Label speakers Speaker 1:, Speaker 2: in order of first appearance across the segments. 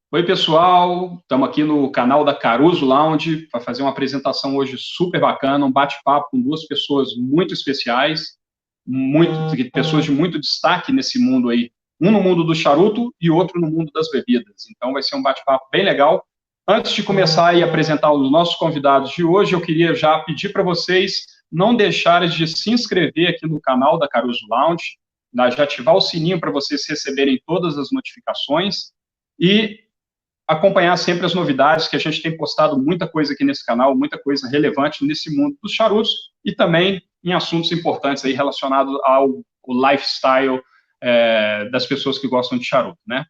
Speaker 1: Oi, pessoal, estamos aqui no canal da Caruso Lounge para fazer uma apresentação hoje super bacana, um bate-papo com duas pessoas muito especiais, pessoas de muito destaque nesse mundo aí, um no mundo do charuto e outro no mundo das bebidas. Então vai ser um bate-papo bem legal. Antes de começar e apresentar os nossos convidados de hoje, eu queria já pedir para vocês não deixarem de se inscrever aqui no canal da Caruso Lounge, já ativar o sininho para vocês receberem todas as notificações e acompanhar sempre as novidades, que a gente tem postado muita coisa aqui nesse canal, muita coisa relevante nesse mundo dos charutos e também em assuntos importantes aí relacionados ao lifestyle das pessoas que gostam de charuto, né?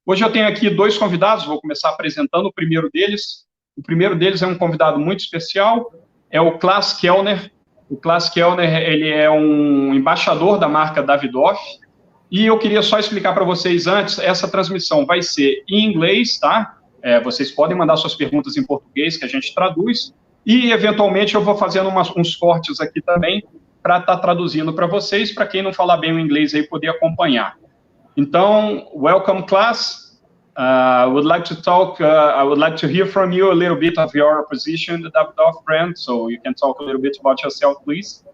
Speaker 1: Hoje eu tenho aqui dois convidados, vou começar apresentando o primeiro deles. O primeiro deles é um convidado muito especial, é o Klaas Kelner. O Klaas Kelner, ele é um embaixador da marca Davidoff. E eu queria só explicar para vocês antes, essa transmissão vai ser em inglês, tá? Vocês podem mandar suas perguntas em português, que a gente traduz, e eventualmente eu vou fazendo uns cortes aqui também, para estar traduzindo para vocês, para quem não falar bem o inglês aí poder acompanhar. Então, welcome class. I would like to hear from you a little bit of your position in the Davidoff brand, so you can talk a little bit about yourself, please.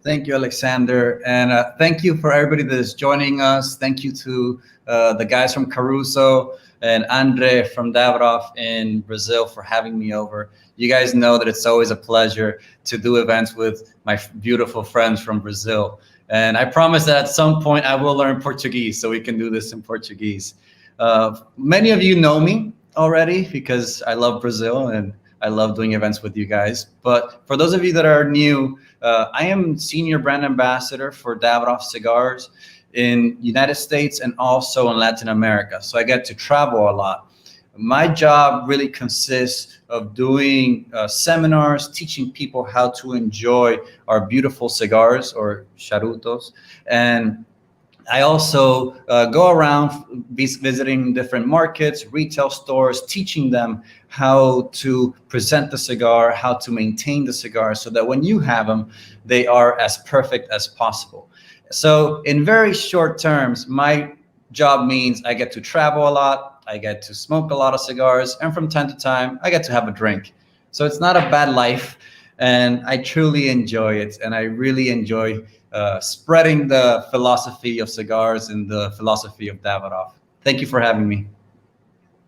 Speaker 2: Thank you, Alexander, and thank you for everybody that is joining us. Thank you to the guys from Caruso and Andre from Davidoff in Brazil for having me over. You guys know that it's always a pleasure to do events with my beautiful friends from Brazil. And I promise that at some point I will learn Portuguese so we can do this in Portuguese. Many of you know me already because I love Brazil and I love doing events with you guys. But for those of you that are new, I am Senior Brand Ambassador for Davidoff Cigars in United States and also in Latin America. So I get to travel a lot. My job really consists of doing seminars, teaching people how to enjoy our beautiful cigars or charutos. And I also go around visiting different markets, retail stores, teaching them how to present the cigar, how to maintain the cigar so that when you have them, they are as perfect as possible. So in very short terms, my job means I get to travel a lot, I get to smoke a lot of cigars, and from time to time, I get to have a drink. So it's not a bad life, and I truly enjoy it, and I really enjoy spreading the philosophy of cigars and the philosophy of Davidoff. Thank you for having me.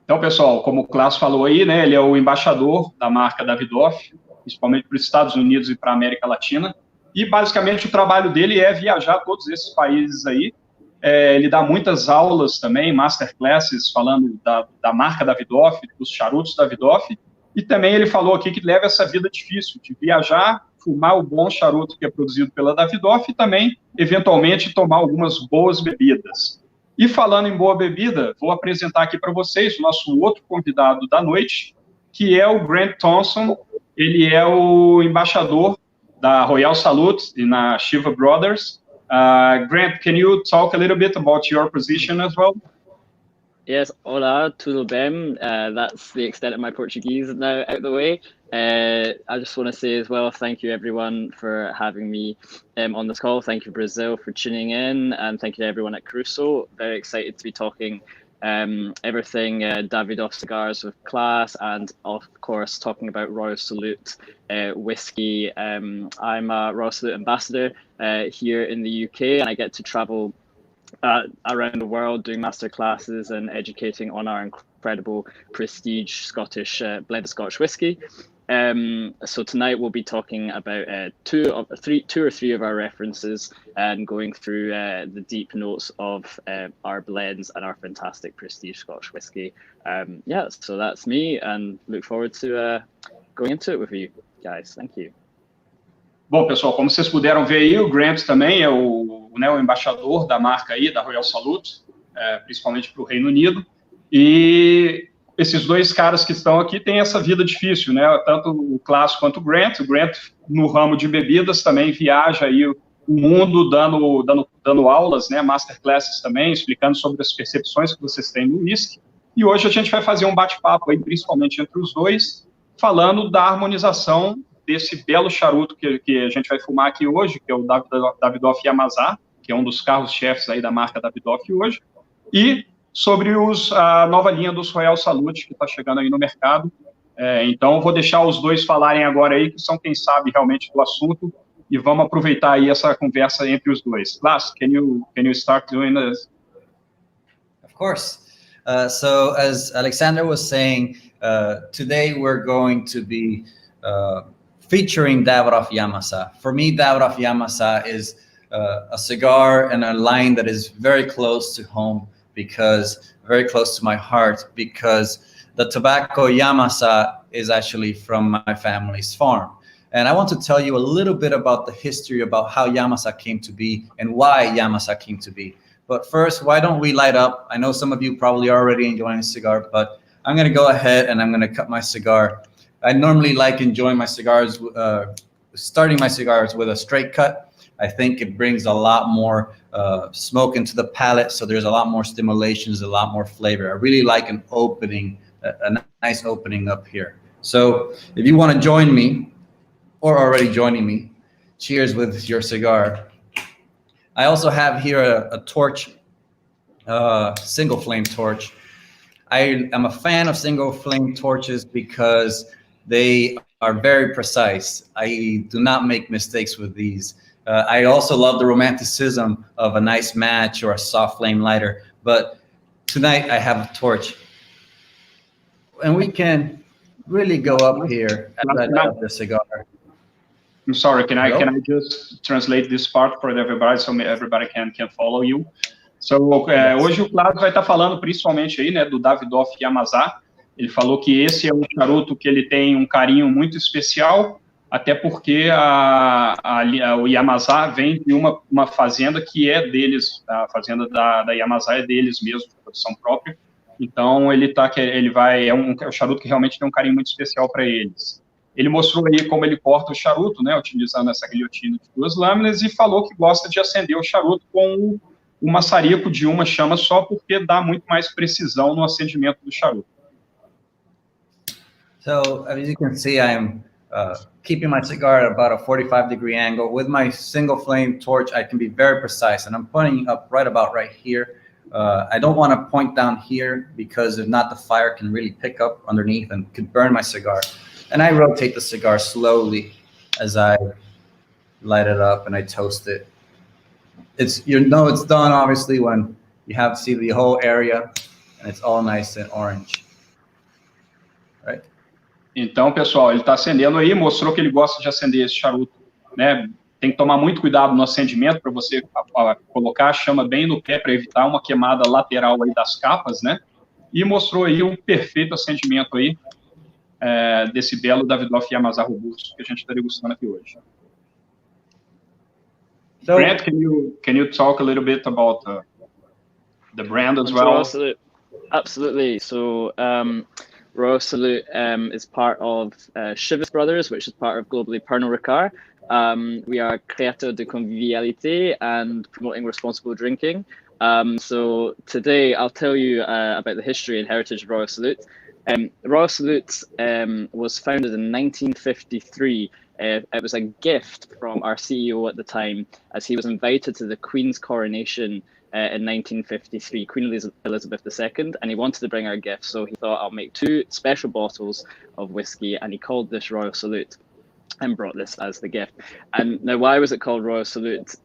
Speaker 1: Então, pessoal, como o Klaas falou aí, né, ele é o embaixador da marca Davidoff, principalmente para os Estados Unidos e para a América Latina, e basicamente o trabalho dele é viajar a todos esses países aí. Ele dá muitas aulas também, masterclasses, falando da marca Davidoff, dos charutos Davidoff, e também ele falou aqui que leva essa vida difícil, de viajar, fumar o bom charuto que é produzido pela Davidoff e também, eventualmente, tomar algumas boas bebidas. E falando em boa bebida, vou apresentar aqui para vocês o nosso outro convidado da noite, que é o Grant Thomson. Ele é o embaixador da Royal Salute e na Shiva Brothers. Grant, can you talk a little bit about your position as well?
Speaker 3: Yes, olá, tudo bem? That's the extent of my Portuguese now out the way. I just want to say as well, thank you everyone for having me on this call. Thank you Brazil for tuning in, and thank you to everyone at Caruso. Very excited to be talking everything Davidoff cigars with Klaas, and of course talking about Royal Salute whiskey. I'm a Royal Salute ambassador here in the UK, and I get to travel around the world doing master classes and educating on our incredible prestige Scottish blended Scotch whiskey. So tonight we'll be talking about two or three of our references and going through the deep notes of our blends and our fantastic prestige Scotch whiskey. Yeah, so that's me, and look forward to going into it with you guys. Thank you.
Speaker 1: Bom, pessoal, como vocês puderam ver aí, o Grant também é o embaixador da marca aí, da Royal Salute, principalmente para o Reino Unido. E esses dois caras que estão aqui têm essa vida difícil, né? Tanto o Klaas quanto o Grant. O Grant, no ramo de bebidas, também viaja aí o mundo dando aulas, né? Masterclasses também, explicando sobre as percepções que vocês têm no whisky. E hoje a gente vai fazer um bate-papo aí, principalmente entre os dois, falando da harmonização desse belo charuto que a gente vai fumar aqui hoje, que é o Davidoff Yamazá, que é um dos carros-chefes aí da marca Davidoff hoje, e sobre a nova linha dos Royal Salute, que está chegando aí no mercado. Então, eu vou deixar os dois falarem agora aí, que são quem sabe realmente do assunto, e vamos aproveitar aí essa conversa entre os dois. Klaas, can you start doing this?
Speaker 2: Of course. So as Alexander was saying, today we're going to be featuring Davidoff Yamasa. For me, Davidoff Yamasa is a cigar and a line that is very close to home, because very close to my heart, because the tobacco Yamasa is actually from my family's farm. And I want to tell you a little bit about the history about how Yamasa came to be and why Yamasa came to be. But first, why don't we light up? I know some of you probably are already enjoying a cigar, but I'm going to go ahead and I'm going to cut my cigar. I normally like enjoying my cigars, starting my cigars with a straight cut. I think it brings a lot more smoke into the palate, so there's a lot more stimulations, a lot more flavor. I really like an opening, a nice opening up here. So if you want to join me, or already joining me, cheers with your cigar. I also have here a torch, single flame torch. I am a fan of single flame torches because they are very precise. I do not make mistakes with these. I also love the romanticism of a nice match or a soft flame lighter, but tonight I have a torch. And we can really go up here and light up the cigar.
Speaker 1: I'm sorry, can I just translate this part for everybody so everybody can follow you? So, hoje o Klaas vai estar falando principalmente aí, né, do Davidoff Yamasa. Ele falou que esse é um charuto que ele tem um carinho muito especial, até porque o Yamasa vem de uma fazenda que é deles, a fazenda da Yamasa é deles mesmo, de produção própria. Então, é um charuto que realmente tem um carinho muito especial para eles. Ele mostrou aí como ele corta o charuto, né, utilizando essa guilhotina de 2 lâminas, e falou que gosta de acender o charuto com o maçarico de uma chama só, porque dá muito mais precisão no acendimento do charuto.
Speaker 2: So, as you can see, I'm keeping my cigar at about a 45-degree angle. With my single flame torch, I can be very precise, and I'm pointing up right about right here. I don't want to point down here, because if not, the fire can really pick up underneath and could burn my cigar. And I rotate the cigar slowly as I light it up and I toast it. It's done, obviously, when you see the whole area and it's all nice and orange. Right?
Speaker 1: Então, pessoal, ele está acendendo aí, mostrou que ele gosta de acender esse charuto, né? Tem que tomar muito cuidado no acendimento para você colocar a chama bem no pé para evitar uma queimada lateral aí das capas, né? E mostrou aí um perfeito acendimento aí desse belo Davidoff Yamasa robusto que a gente está degustando aqui hoje. So, Grant, can you talk a little bit about the brand as well?
Speaker 3: Absolutely. So, Royal Salute is part of Chivas Brothers, which is part of globally Pernod Ricard. We are créateurs de convivialité and promoting responsible drinking. So today I'll tell you about the history and heritage of Royal Salute. Royal Salute was founded in 1953. It was a gift from our CEO at the time, as he was invited to the Queen's coronation in 1953, Queen Elizabeth II, and he wanted to bring our gift. So he thought, I'll make 2 special bottles of whiskey, and he called this Royal Salute and brought this as the gift. And now, why was it called Royal Salute?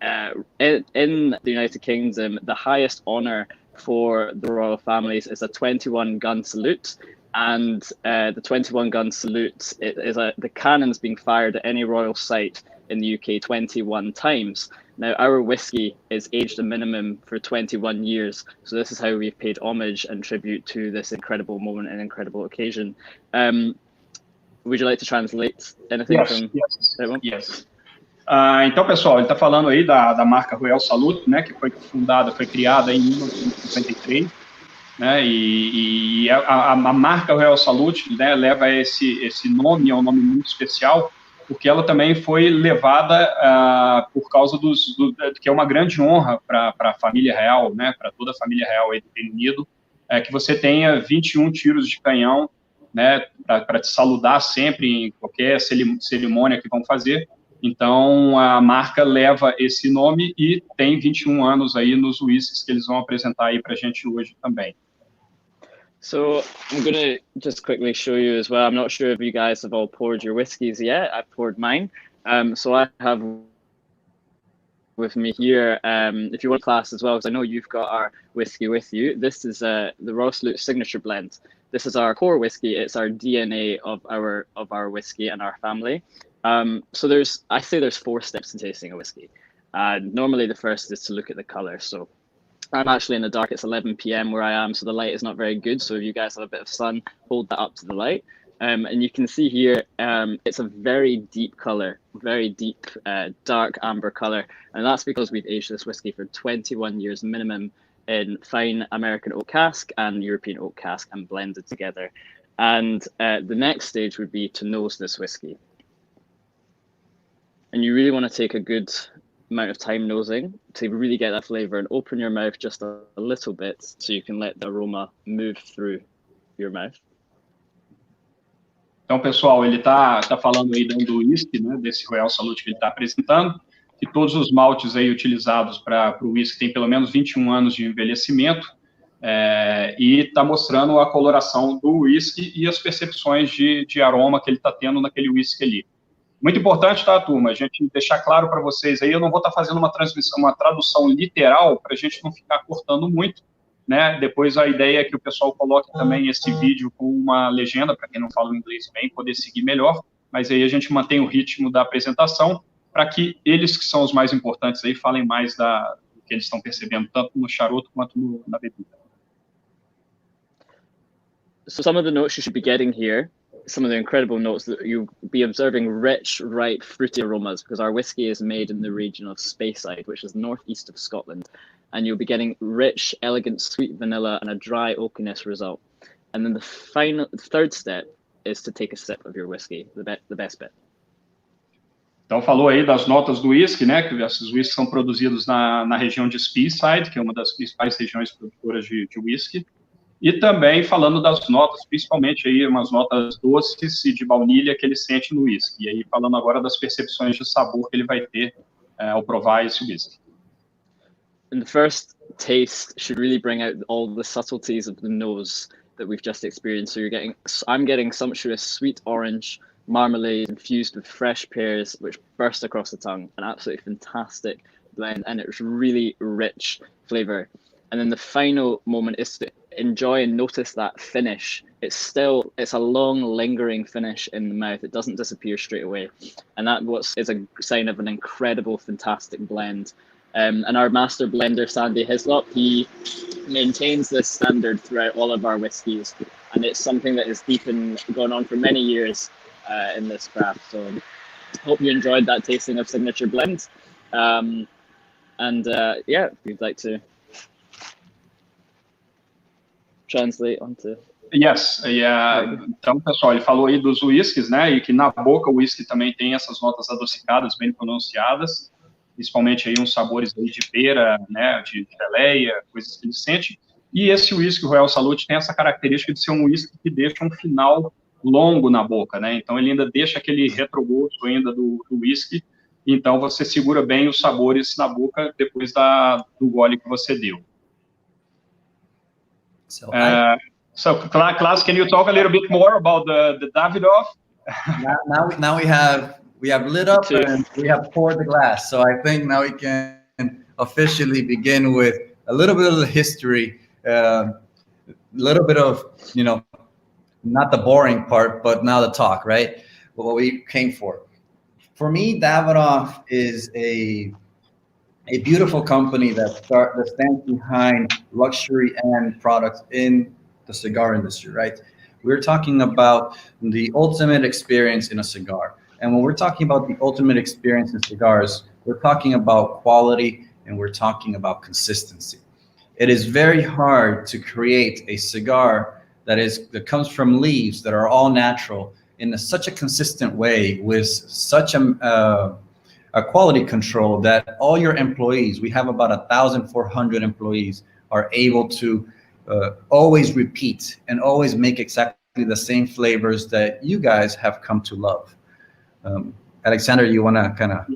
Speaker 3: In the United Kingdom, the highest honor for the royal families is a 21-gun salute. And the 21-gun salute is the cannons being fired at any royal site in the UK 21 times. Now, our whiskey is aged a minimum for 21 years. So this is how we've paid homage and tribute to this incredible moment and incredible occasion. Would you like to translate anything from that one?
Speaker 1: Yes. Então, pessoal, ele está falando aí da marca Royal Salute, né, que foi criada em 1953. Né, e a marca Royal Salute, né, leva esse nome, é um nome muito especial, porque ela também foi levada por causa que é uma grande honra para a família real, né, para toda a família real aí do Reino Unido, que você tenha 21 tiros de canhão, né, para te saludar sempre em qualquer cerimônia que vão fazer. Então, a marca leva esse nome e tem 21 anos aí nos whiskies que eles vão apresentar aí para a gente hoje também.
Speaker 3: So I'm going to just quickly show you as well. I'm not sure if you guys have all poured your whiskies yet. I've poured mine. So I have with me here, if you want Klaas as well, because I know you've got our whiskey with you. This is the Roslute Signature Blend. This is our core whiskey. It's our DNA of our whiskey and our family. So I say there's 4 steps to tasting a whiskey. Normally the first is to look at the color. So I'm actually in the dark. It's 11 p.m. where I am, so the light is not very good. So if you guys have a bit of sun, hold that up to the light. And you can see here, it's a very deep color, very deep, dark amber color. And that's because we've aged this whiskey for 21 years minimum in fine American oak cask and European oak cask and blended together. And the next stage would be to nose this whiskey. And you really want to take a good amount of time nosing to really get that flavor and open your mouth just a little bit so you can let the aroma move through your mouth.
Speaker 1: Então, pessoal, ele tá falando aí do whisky, né, desse Royal Salute que ele está apresentando, que todos os maltes aí utilizados para o whisky têm pelo menos 21 anos de envelhecimento, e está mostrando a coloração do whisky e as percepções de aroma que ele está tendo naquele whisky ali. Muito importante, tá, turma? A gente deixar claro para vocês aí, eu não vou estar fazendo uma tradução literal para a gente não ficar cortando muito, né? Depois a ideia é que o pessoal coloque também esse vídeo com uma legenda, para quem não fala o inglês bem, poder seguir melhor, mas aí a gente mantém o ritmo da apresentação para que eles, que são os mais importantes aí, falem mais do que eles estão percebendo, tanto no charuto quanto na bebida.
Speaker 3: So some of the notes you should be getting here, some of the incredible notes that you'll be observing rich, ripe, fruity aromas, because our whiskey is made in the region of Speyside, which is northeast of Scotland. And you'll be getting rich, elegant, sweet vanilla and a dry oakiness result. And then the third step is to take a sip of your whiskey, the best bit.
Speaker 1: Então, falou aí das notas do whisky, né, que esses whiskies são produzidos na região de Speyside, que é uma das principais regiões produtoras de whisky, e também falando das notas, principalmente aí umas notas doces e de baunilha que ele sente no whisky, e aí falando agora das percepções de sabor que ele vai ter ao provar esse whisky.
Speaker 3: And the first taste should really bring out all the subtleties of the nose that we've just experienced. So I'm getting sumptuous sweet orange marmalade infused with fresh pears, which burst across the tongue. An absolutely fantastic blend, and it's really rich flavor. And then the final moment is to enjoy and notice that finish. It's a long, lingering finish in the mouth. It doesn't disappear straight away. And that is a sign of an incredible, fantastic blend. And our master blender, Sandy Hislop, he maintains this standard throughout all of our whiskies. And it's something that has gone on for many years in this craft. So hope you enjoyed that tasting of Signature Blend. Yeah, if you'd like to translate onto...
Speaker 1: Yes, então, pessoal, ele falou aí dos whiskies, né, e que na boca o whisky também tem essas notas adocicadas, bem pronunciadas, principalmente aí uns sabores aí de pera, né, de geleia, coisas que ele sente. E esse whisky Royal Salute tem essa característica de ser um whisky que deixa um final longo na boca, né? Então ele ainda deixa aquele retrogosto ainda do whisky. Então você segura bem os sabores na boca depois do gole que você deu. So Klaas, can you talk a little bit more about the Davidoff?
Speaker 2: Now we have lit up and we have poured the glass. So I think now we can officially begin with a little bit of the history, a little bit of, not the boring part, but now the talk, right? What we came for. For me, Davidoff is a beautiful company that stands behind luxury and products in the cigar industry, right? We're talking about the ultimate experience in a cigar. And when we're talking about the ultimate experience in cigars, we're talking about quality and we're talking about consistency. It is very hard to create a cigar that comes from leaves that are all natural in such a consistent way with such a quality control that all your employees, we have about 1,400 employees, are able to always repeat and always make exactly the same flavors that you guys have come to love. Alexander, you want to kind of...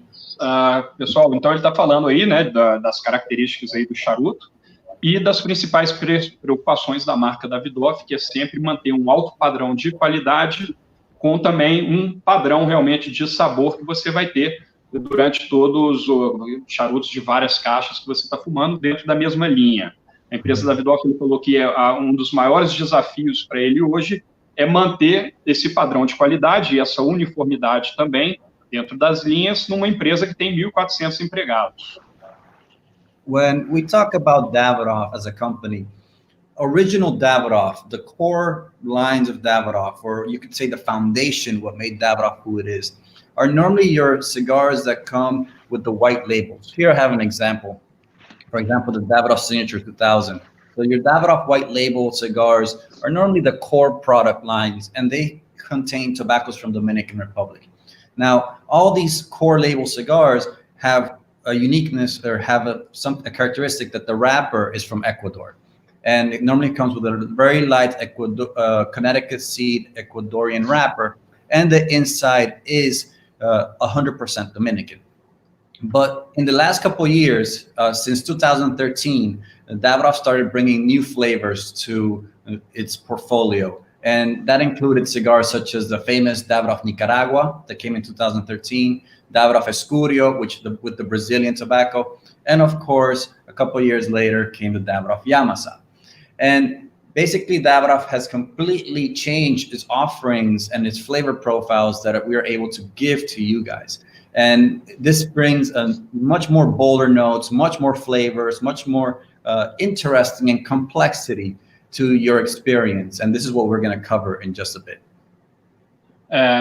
Speaker 1: Pessoal, então ele está falando aí, né, das características aí do charuto e das principais preocupações da marca Davidoff, que é sempre manter um alto padrão de qualidade com também um padrão realmente de sabor que você vai ter durante todos os charutos de várias caixas que você está fumando dentro da mesma linha. A empresa Davidoff, ele falou que um dos maiores desafios para ele hoje é manter esse padrão de qualidade e essa uniformidade também dentro das linhas numa empresa que tem 1.400 empregados.
Speaker 2: When we talk about Davidoff as a company, original Davidoff, the core lines of Davidoff, or you could say the foundation, what made Davidoff who it is, are normally your cigars that come with the white labels. Here I have an example. For example, the Davidoff Signature 2000. So your Davidoff white label cigars are normally the core product lines, and they contain tobaccos from Dominican Republic. Now, all these core label cigars have a uniqueness or have a characteristic that the wrapper is from Ecuador. And it normally comes with a very light Connecticut seed Ecuadorian wrapper, and the inside is 100% Dominican. But in the last couple of years, since 2013, Davidoff started bringing new flavors to its portfolio. And that included cigars such as the famous Davidoff Nicaragua that came in 2013, Davidoff Escurio, with the Brazilian tobacco, and of course, a couple of years later came the Davidoff Yamasa. And basically, Davidoff has completely changed its offerings and its flavor profiles that we are able to give to you guys. And this brings a much more bolder notes, much more flavors, much more interesting and complexity to your experience. And this is what we're going to cover in just a bit.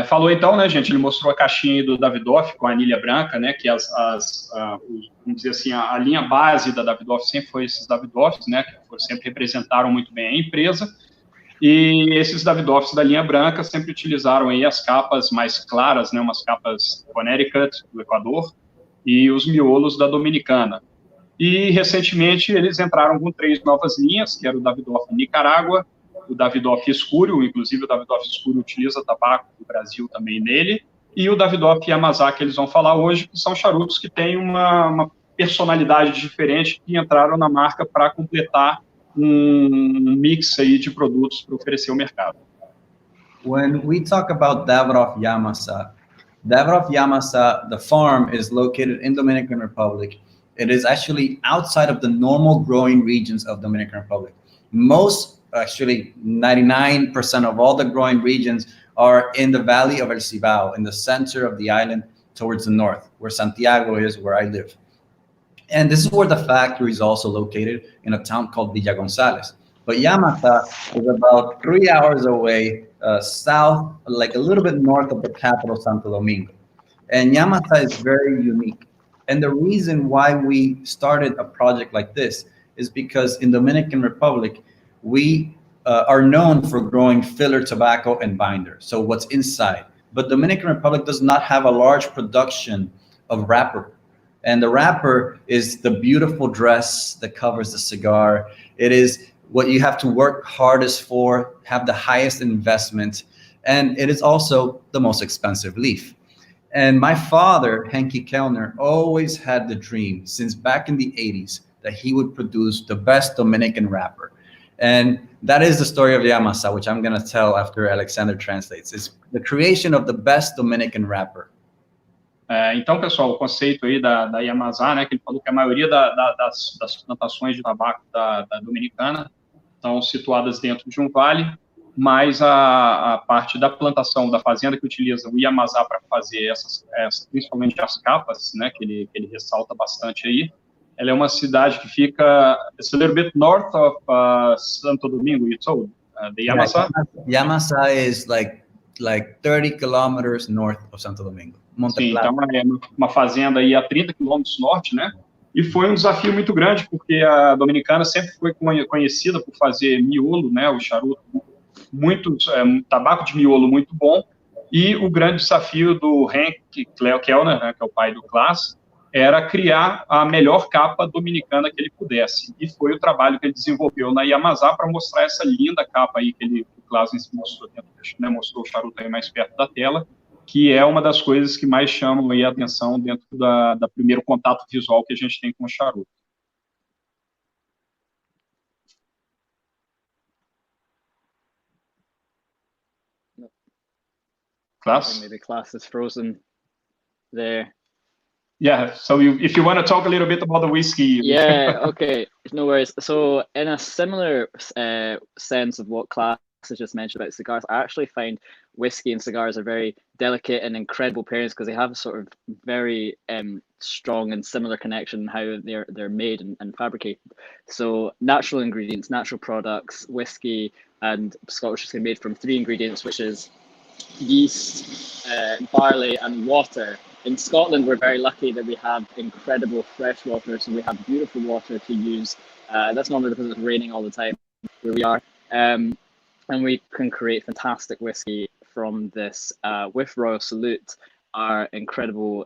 Speaker 1: Falou então, né, gente, ele mostrou a caixinha do Davidoff com a anilha branca, né, que vamos dizer assim, a linha base da Davidoff sempre foi esses Davidoffs, né, que sempre representaram muito bem a empresa, e esses Davidoffs da linha branca sempre utilizaram aí as capas mais claras, né, umas capas Connecticut, do Equador, e os miolos da Dominicana. E, recentemente, eles entraram com 3 novas linhas, que era o Davidoff Nicaragua, o Davidoff Escurio, inclusive o Davidoff Escurio utiliza tabaco do Brasil também nele, e o Davidoff Yamasa, que eles vão falar hoje, que são charutos que têm uma personalidade diferente, que entraram na marca para completar mix aí de produtos para oferecer ao mercado.
Speaker 2: When we talk about Davidoff Yamasa, the farm is located in Dominican Republic. It is actually outside of the normal growing regions of Dominican Republic. Actually 99% of all the growing regions are in the valley of El Cibao, in the center of the island towards the north, where Santiago is, where I live. And this is where the factory is also located, in a town called Villa González. But Yamasa is about 3 hours away, south, like a little bit north of the capital, Santo Domingo. And Yamasa is very unique. And the reason why we started a project like this is because in Dominican Republic, we are known for growing filler tobacco and binder, so what's inside. But Dominican Republic does not have a large production of wrapper. And the wrapper is the beautiful dress that covers the cigar. It is what you have to work hardest for, have the highest investment, and it is also the most expensive leaf. And my father, Henky Kelner, always had the dream since back in the 80s that he would produce the best Dominican wrapper. And that is the story of Yamasa, which I'm going to tell after Alexander translates. It's the creation of the best Dominican wrapper.
Speaker 1: Então, pessoal, o conceito aí da Yamasa, né, que ele falou que a maioria das plantações de tabaco da Dominicana estão situadas dentro de um vale, mas a parte da plantação, da fazenda que utiliza o Yamasa para fazer principalmente as capas, né, que ele ressalta bastante aí, ela é uma cidade que fica a little bit north of Santo Domingo, you told, the Yamasa?
Speaker 2: Yamasa is like 30 kilometers north of Santo Domingo.
Speaker 1: Sim, então é uma fazenda aí a 30 quilômetros norte, né? E foi um desafio muito grande, porque a Dominicana sempre foi conhecida por fazer miolo, né? O charuto, tabaco de miolo muito bom. E o grande desafio do Henk Kelner, né, que é o pai do Klaas, era criar a melhor capa dominicana que ele pudesse. E foi o trabalho que ele desenvolveu na Yamasa para mostrar essa linda capa aí que o Klaas mostrou, né, mostrou o charuto aí mais perto da tela, que é uma das coisas que mais chamam aí a atenção dentro da primeiro contato visual que a gente tem com o charuto. Klaas?
Speaker 3: Maybe Klaas is frozen there.
Speaker 1: Yeah, so if you want to talk a little bit about the whiskey.
Speaker 3: Yeah, okay, no worries. So in a similar sense of what Klaas has just mentioned about cigars, I actually find whiskey and cigars are very delicate and incredible pairings because they have a sort of very strong and similar connection in how they're made and fabricated. So natural ingredients, natural products, whiskey and Scotch whiskey made from 3 ingredients, which is yeast, barley and water. In Scotland, we're very lucky that we have incredible fresh water, so we have beautiful water to use. That's normally because it's raining all the time where we are. And we can create fantastic whiskey from this. With Royal Salute, our incredible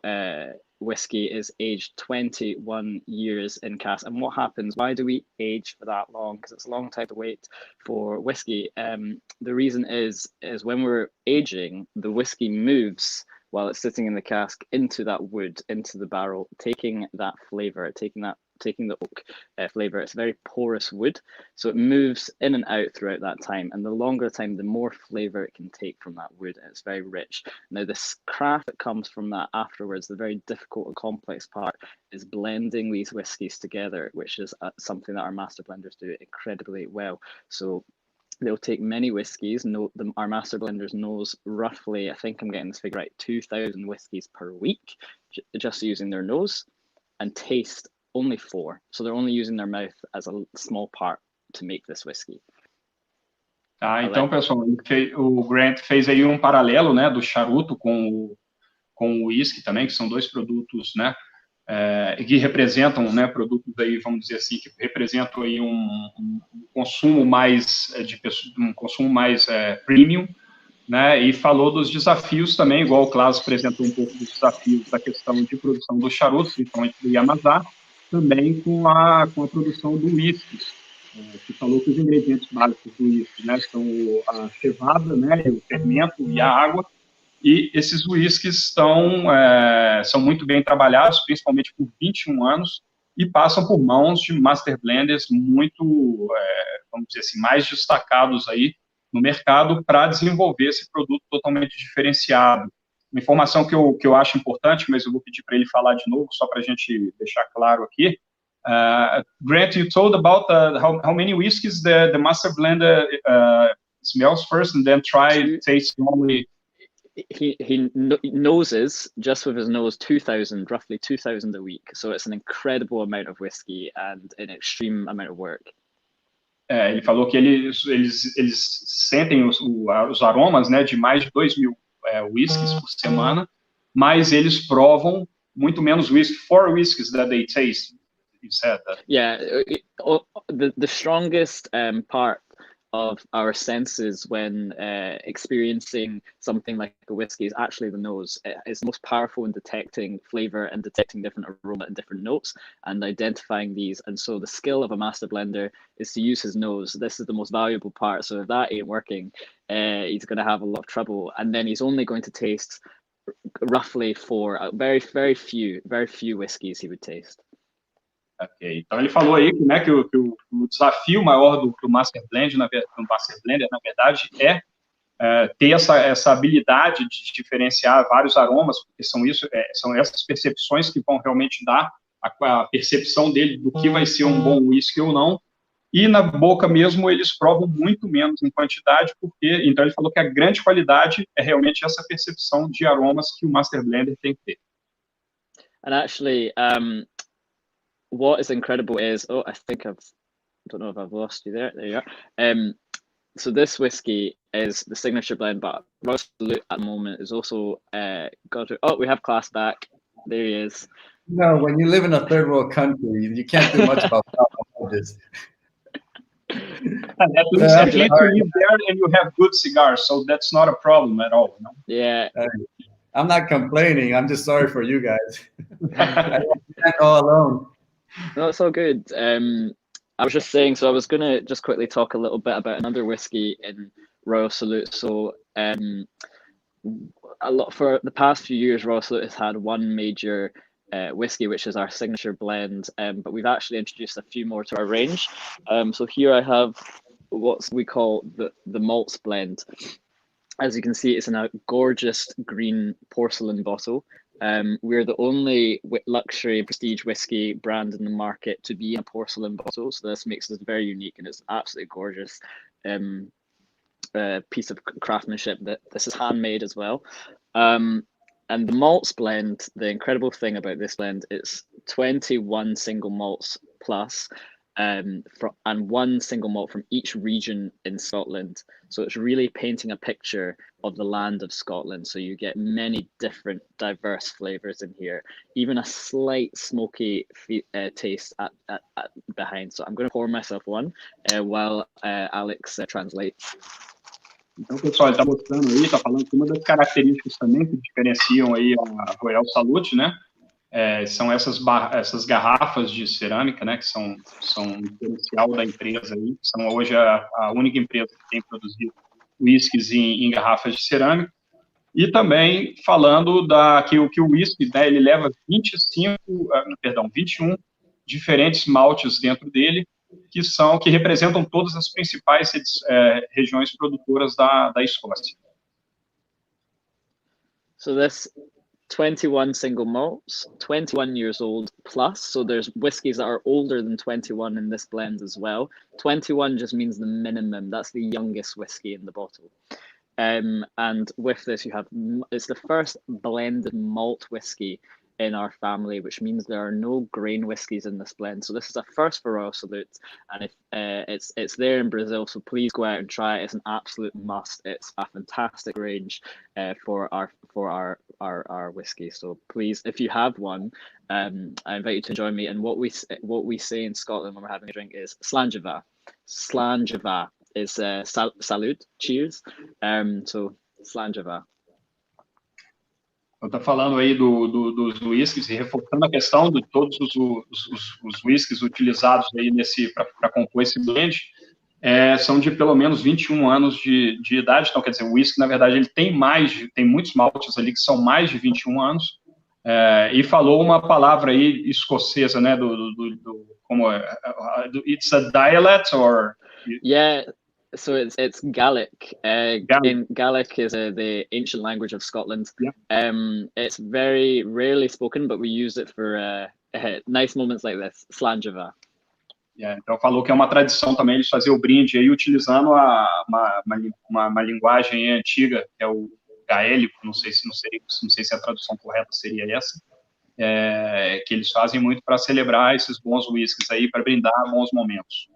Speaker 3: whiskey is aged 21 years in cask. And what happens? Why do we age for that long? Because it's a long time to wait for whiskey. The reason is when we're aging, the whiskey moves while it's sitting in the cask into that wood, into the barrel, taking that flavor, taking the oak flavor. It's very porous wood, so it moves in and out throughout that time. And the longer time, the more flavor it can take from that wood, and it's very rich. Now, this craft that comes from that afterwards, the very difficult and complex part, is blending these whiskies together, which is something that our master blenders do incredibly well. So they'll take many whiskies. Our master blenders knows roughly, I think I'm getting this figure right, 2,000 whiskies per week, just using their nose, and taste only 4. So they're only using their mouth as a small part to make this whiskey.
Speaker 1: Então, pessoal, o Grant fez aí um paralelo, né, do charuto com o whisky também, que são 2 produtos, né, que representam, né, produtos aí, vamos dizer assim, que representam aí um consumo mais premium, né, e falou dos desafios também, igual o Klaas apresentou um pouco dos desafios da questão de produção do charuto, principalmente do Yamazá, também com a produção do whisky, que falou que os ingredientes básicos do whisky, né, são a cevada, né, o fermento e a água. E esses whiskies são muito bem trabalhados, principalmente por 21 anos, e passam por mãos de master blenders muito, vamos dizer assim, mais destacados aí no mercado para desenvolver esse produto totalmente diferenciado. Uma informação que eu acho importante, mas eu vou pedir para ele falar de novo, só para a gente deixar claro aqui. Grant, you told about how many whiskies the master blender smells first and then try tasting only.
Speaker 3: He noses, just with his nose, 2,000, roughly 2,000 a week. So it's an incredible amount of whiskey and an extreme amount of work.
Speaker 1: Ele falou que eles sentem os aromas, né, de mais de 2.000 whiskies por semana, mas eles provam muito menos whisky. 4 whiskies that they taste, you said that.
Speaker 3: Yeah, the strongest part of our senses when experiencing something like a whiskey is actually the nose. It's most powerful in detecting flavor and detecting different aroma and different notes and identifying these. And so the skill of a master blender is to use his nose. This is the most valuable part. So if that ain't working, he's going to have a lot of trouble. And then he's only going to taste roughly 4, very few whiskies he would taste.
Speaker 1: Ok, então ele falou aí que, né, que o desafio maior do Master Blender, na verdade, é ter essa habilidade de diferenciar vários aromas, porque são essas percepções que vão realmente dar a percepção dele do que vai ser um bom whisky ou não, e na boca mesmo eles provam muito menos em quantidade, então ele falou que a grande qualidade é realmente essa percepção de aromas que o Master Blender tem que ter.
Speaker 3: And actually, what is incredible is, I don't know if I've lost you there. There you are. So this whiskey is the signature blend, but Royal Salute at the moment is also we have Klaas back. There he is.
Speaker 2: No, when you live in a third world country, you can't do much about this.
Speaker 1: At least you live there and you have good cigars, so that's not a problem at all. No?
Speaker 3: Yeah.
Speaker 2: I'm not complaining. I'm just sorry for you guys. I can't go alone.
Speaker 3: No, it's all good. I was just saying, so I was going to just quickly talk a little bit about another whiskey in Royal Salute. So a lot for the past few years, Rosso has had one major whiskey, which is our signature blend, but we've actually introduced a few more to our range. So here I have what we call the Malts Blend. As you can see, it's in a gorgeous green porcelain bottle. We're the only luxury prestige whiskey brand in the market to be in a porcelain bottle, so this makes us very unique, and it's absolutely gorgeous piece of craftsmanship. That this is handmade as well. And the Malts Blend, the incredible thing about this blend, it's 21 single malts plus, and one single malt from each region in Scotland. So it's really painting a picture of the land of Scotland. So you get many different diverse flavors in here, even a slight smoky taste at behind. So I'm going to pour myself one while Alex translates.
Speaker 1: Então, pessoal, ele está mostrando aí, está falando que uma das características também que diferenciam aí a Royal Salute, né? São essas garrafas de cerâmica, né, que são um diferencial da empresa aí, são hoje a única empresa que tem produzido whiskies em garrafas de cerâmica. E também falando que o whisky, né, ele leva 21 diferentes maltes dentro dele, que representam todas as principais regiões produtoras da Escócia.
Speaker 3: So this 21 single malts, 21 years old plus. So there's whiskies that are older than 21 in this blend as well. 21 just means the minimum. That's the youngest whiskey in the bottle. And with this, it's the first blended malt whiskey in our family, which means there are no grain whiskies in this blend. So this is a first for Royal Salute, and it's there in Brazil. So please go out and try it. It's an absolute must. It's a fantastic range for our whiskey. So please, if you have one, I invite you to join me. And what we say in Scotland when we're having a drink is Slàinte mhath. Slàinte mhath is salute, cheers. So Slàinte mhath.
Speaker 1: Está falando aí dos whiskies e reforçando a questão de todos os whiskies utilizados aí para compor esse blend, são de pelo menos 21 anos de idade. Então, quer dizer, o whisky, na verdade, ele tem muitos maltes ali que são mais de 21 anos. E falou uma palavra aí escocesa, né? It's a dialect or?
Speaker 3: Yeah. So it's Gaelic. Gaelic is the ancient language of Scotland. Yeah. It's very rarely spoken, but we use it for nice moments like this. Slàinte mhath.
Speaker 1: Então falou que é uma tradição também eles fazer o brinde aí utilizando uma linguagem antiga, que é o gaélico. Não sei se a tradução correta seria essa. Que eles fazem muito para celebrar esses bons whiskies aí, para brindar bons momentos.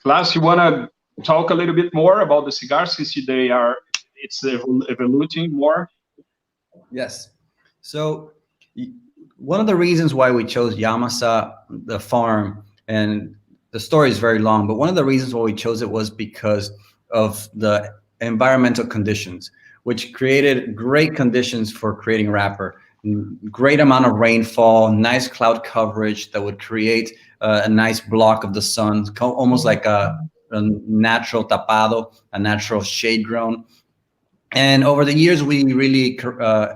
Speaker 1: Klaas, you want to talk a little bit more about the cigars since it's evolving more?
Speaker 2: Yes. So one of the reasons why we chose Yamasa, the farm, and the story is very long, but one of the reasons why we chose it was because of the environmental conditions, which created great conditions for creating wrapper. Great amount of rainfall, nice cloud coverage that would create a nice block of the sun, almost like a natural tapado, a natural shade grown. And over the years, we really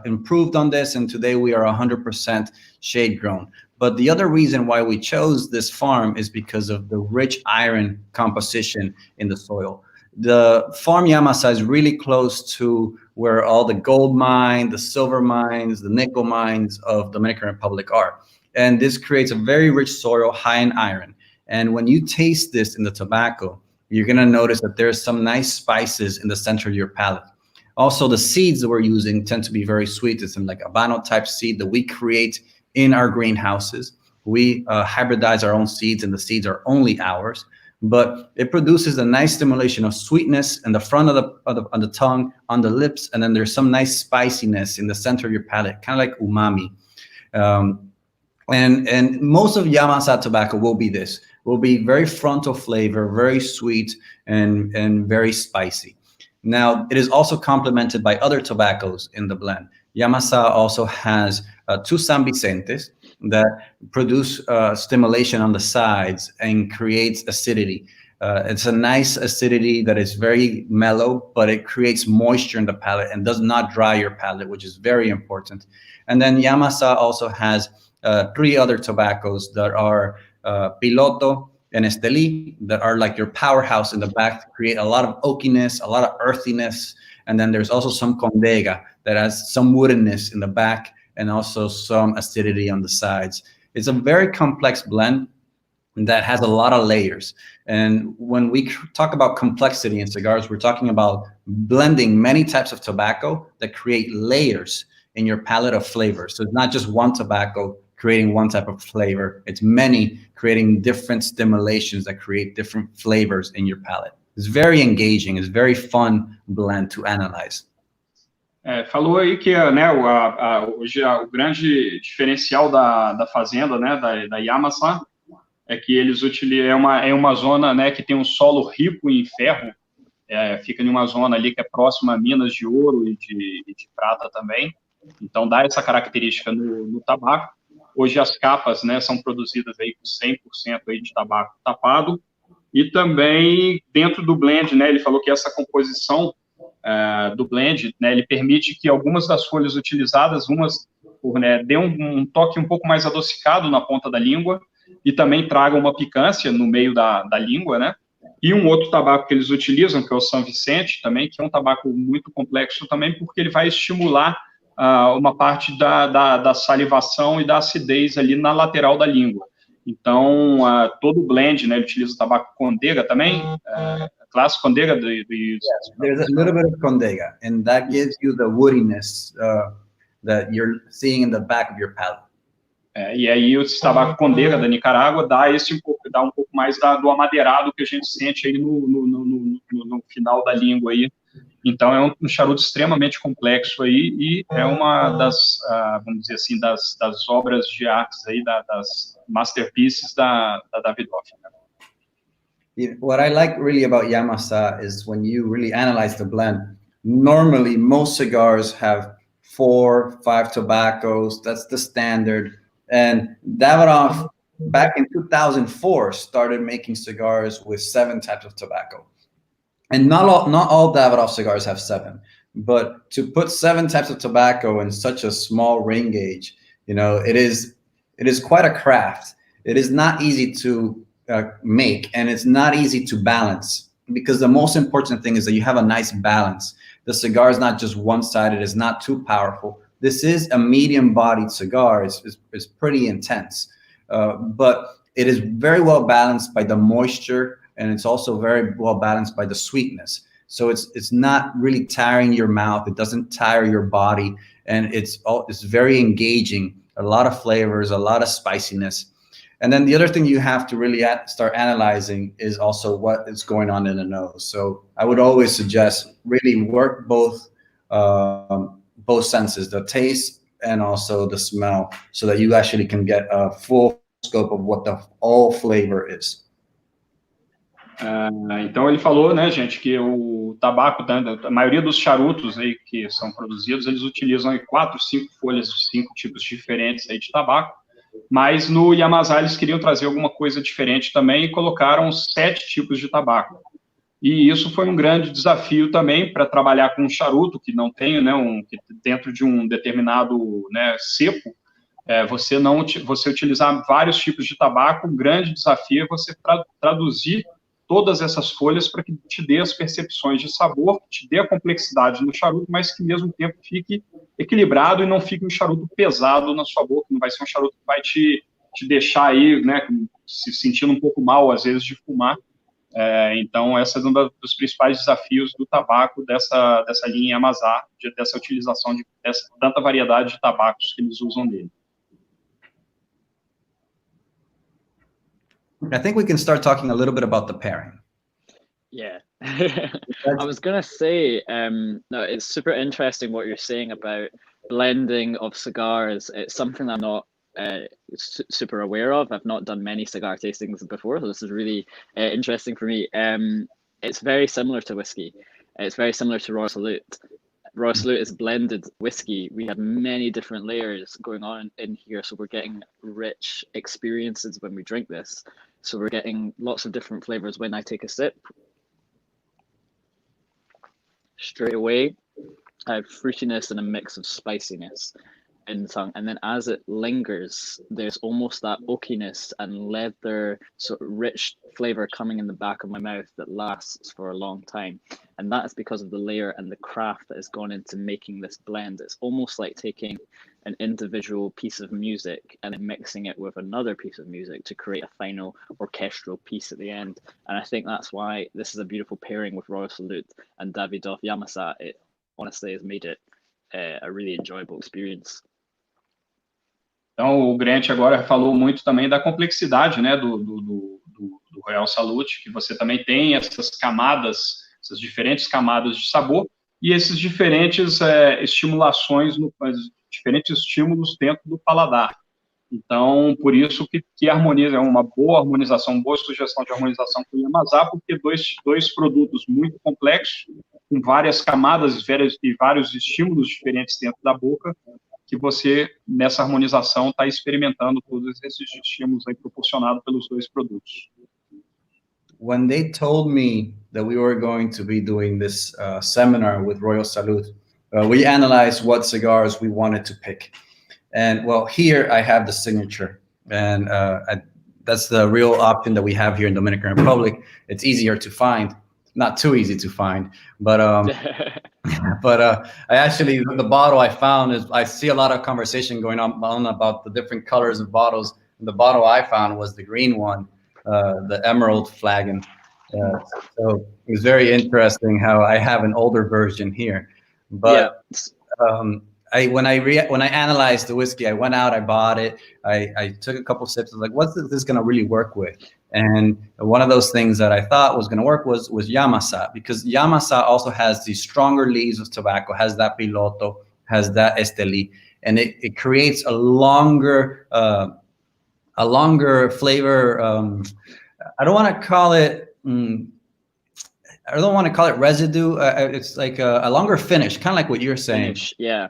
Speaker 2: improved on this, and today we are 100% shade grown. But the other reason why we chose this farm is because of the rich iron composition in the soil. The farm Yamasa is really close to where all the gold mine, the silver mines, the nickel mines of the Dominican Republic are. And this creates a very rich soil, high in iron. And when you taste this in the tobacco, you're gonna notice that there's some nice spices in the center of your palate. Also, the seeds that we're using tend to be very sweet. It's some like Habano type seed that we create in our greenhouses. We hybridize our own seeds, and the seeds are only ours. But it produces a nice stimulation of sweetness in the front of the tongue, on the lips, and then there's some nice spiciness in the center of your palate, kind of like umami. And most of Yamasa tobacco will be very frontal flavor, very sweet, and very spicy. Now, it is also complemented by other tobaccos in the blend. Yamasa also has two San Vicentes that produce stimulation on the sides and creates acidity. It's a nice acidity that is very mellow, but it creates moisture in the palate and does not dry your palate, which is very important. And then Yamasa also has 3 other tobaccos that are Piloto and Esteli, that are like your powerhouse in the back to create a lot of oakiness, a lot of earthiness. And then there's also some Condega that has some woodenness in the back and also some acidity on the sides. It's a very complex blend that has a lot of layers. And when we talk about complexity in cigars, we're talking about blending many types of tobacco that create layers in your palette of flavors. So it's not just one tobacco creating one type of flavor. It's many creating different stimulations that create different flavors in your palate. It's very engaging. It's very fun blend to analyze.
Speaker 1: Falou aí que, né, hoje o grande diferencial da fazenda, né, da Yamasa, é que eles utilizam, é uma zona, né, que tem um solo rico em ferro, fica em uma zona ali que é próxima a minas de ouro e de prata também, então dá essa característica no tabaco. Hoje as capas, né, são produzidas aí com 100% aí de tabaco tapado, e também dentro do blend, né, ele falou que essa composição do blend, né, ele permite que algumas das folhas utilizadas, né, dê um toque um pouco mais adocicado na ponta da língua, e também traga uma picância no meio da língua, né? E um outro tabaco que eles utilizam, que é o São Vicente, também, que é um tabaco muito complexo também, porque ele vai estimular uma parte da salivação e da acidez ali na lateral da língua. Então, todo o blend, né, ele utiliza o tabaco Condega também, Klaas, Condega do use?
Speaker 2: There's a little bit of Condega, and that gives you the woodiness that you're seeing in the back of your palate.
Speaker 1: E aí o tabaco Condega da Nicarágua dá um pouco mais do amadeirado que a gente sente aí no final da língua aí. Então é um charuto extremamente complexo aí e é uma das, vamos dizer assim, das obras de artes aí, das masterpieces da Davidoff.
Speaker 2: What I like really about Yamasa is when you really analyze the blend, normally most cigars have 4, 5 tobaccos, that's the standard. And Davidoff, back in 2004, started making cigars with 7 types of tobacco. And not all Davidoff cigars have 7, but to put 7 types of tobacco in such a small ring gauge, you know, it is quite a craft. It is not easy to make, and it's not easy to balance, because the most important thing is that you have a nice balance. The cigar is not just one-sided, it's not too powerful. This is a medium-bodied cigar. It's pretty intense, but it is very well balanced by the moisture, and it's also very well balanced by the sweetness. So it's not really tiring your mouth. It doesn't tire your body, and it's very engaging. A lot of flavors, a lot of spiciness. And then the other thing you have to really start analyzing is also what is going on in the nose. So I would always suggest really work both senses, the taste and also the smell, so that you actually can get a full scope of what the all flavor is.
Speaker 1: Então ele falou, né, gente, que o tabaco, a maioria dos charutos aí que são produzidos, eles utilizam 4, 5 folhas, 5 tipos diferentes aí de tabaco, mas no Yamasa eles queriam trazer alguma coisa diferente também e colocaram 7 tipos de tabaco. E isso foi um grande desafio também para trabalhar com um charuto que não tem, né, que dentro de um determinado, né, cepo, você utilizar vários tipos de tabaco. O grande desafio é você traduzir todas essas folhas para que te dê as percepções de sabor, que te dê a complexidade no charuto, mas que ao mesmo tempo fique equilibrado e não fique um charuto pesado na sua boca, não vai ser um charuto que vai te deixar aí, né, se sentindo um pouco mal, às vezes, de fumar. Então, esse é um dos principais desafios do tabaco, dessa linha Yamasa, dessa utilização de tanta variedade de tabacos que eles usam nele.
Speaker 2: I think we can start talking a little bit about the pairing.
Speaker 3: Yeah. I was going to say, no, it's super interesting what you're saying about blending of cigars. It's something I'm not super aware of. I've not done many cigar tastings before, so this is really interesting for me. It's very similar to whiskey. It's very similar to Royal Salute. Royal Salute is blended whiskey. We have many different layers going on in here, so we're getting rich experiences when we drink this. So we're getting lots of different flavors when I take a sip. Straight away, I have fruitiness and a mix of spiciness in the tongue, and then as it lingers, there's almost that oakiness and leather sort of rich flavor coming in the back of my mouth that lasts for a long time. And that's because of the layer and the craft that has gone into making this blend. It's almost like taking an individual piece of music and then mixing it with another piece of music to create a final orchestral piece at the end. And I think that's why this is a beautiful pairing with Royal Salute and Davidoff Yamasa. It honestly has made it a really enjoyable experience.
Speaker 1: Então, o Grant agora falou muito também da complexidade, né, do Royal Salute, que você também tem essas camadas, essas diferentes camadas de sabor, e esses diferentes estimulações, diferentes estímulos dentro do paladar. Então, por isso que harmoniza, é uma boa harmonização, uma boa sugestão de harmonização com o Yamasa, porque dois produtos muito complexos, com várias camadas e vários estímulos diferentes dentro da boca, que você, nessa harmonização, está experimentando todos esses estímulos aí proporcionados pelos dois produtos.
Speaker 2: When they told me that we were going to be doing this seminar with Royal Salute, we analyzed what cigars we wanted to pick. And, well, here I have the signature. And that's the real option that we have here in Dominican Republic. It's easier to find. Not too easy to find, but I actually, the bottle I found is, I see a lot of conversation going on about the different colors of bottles. The bottle I found was the green one, the emerald flagon. So it was very interesting how I have an older version here. But when I analyzed the whiskey, I went out, I bought it, I took a couple sips, I was like, what's this going to really work with? And one of those things that I thought was going to work was Yamasa, because Yamasa also has these stronger leaves of tobacco, has that piloto, has that esteli, and it creates a longer flavor. I don't want to call it residue. It's like a longer finish, kind of like what you're saying.
Speaker 3: Finish, yeah.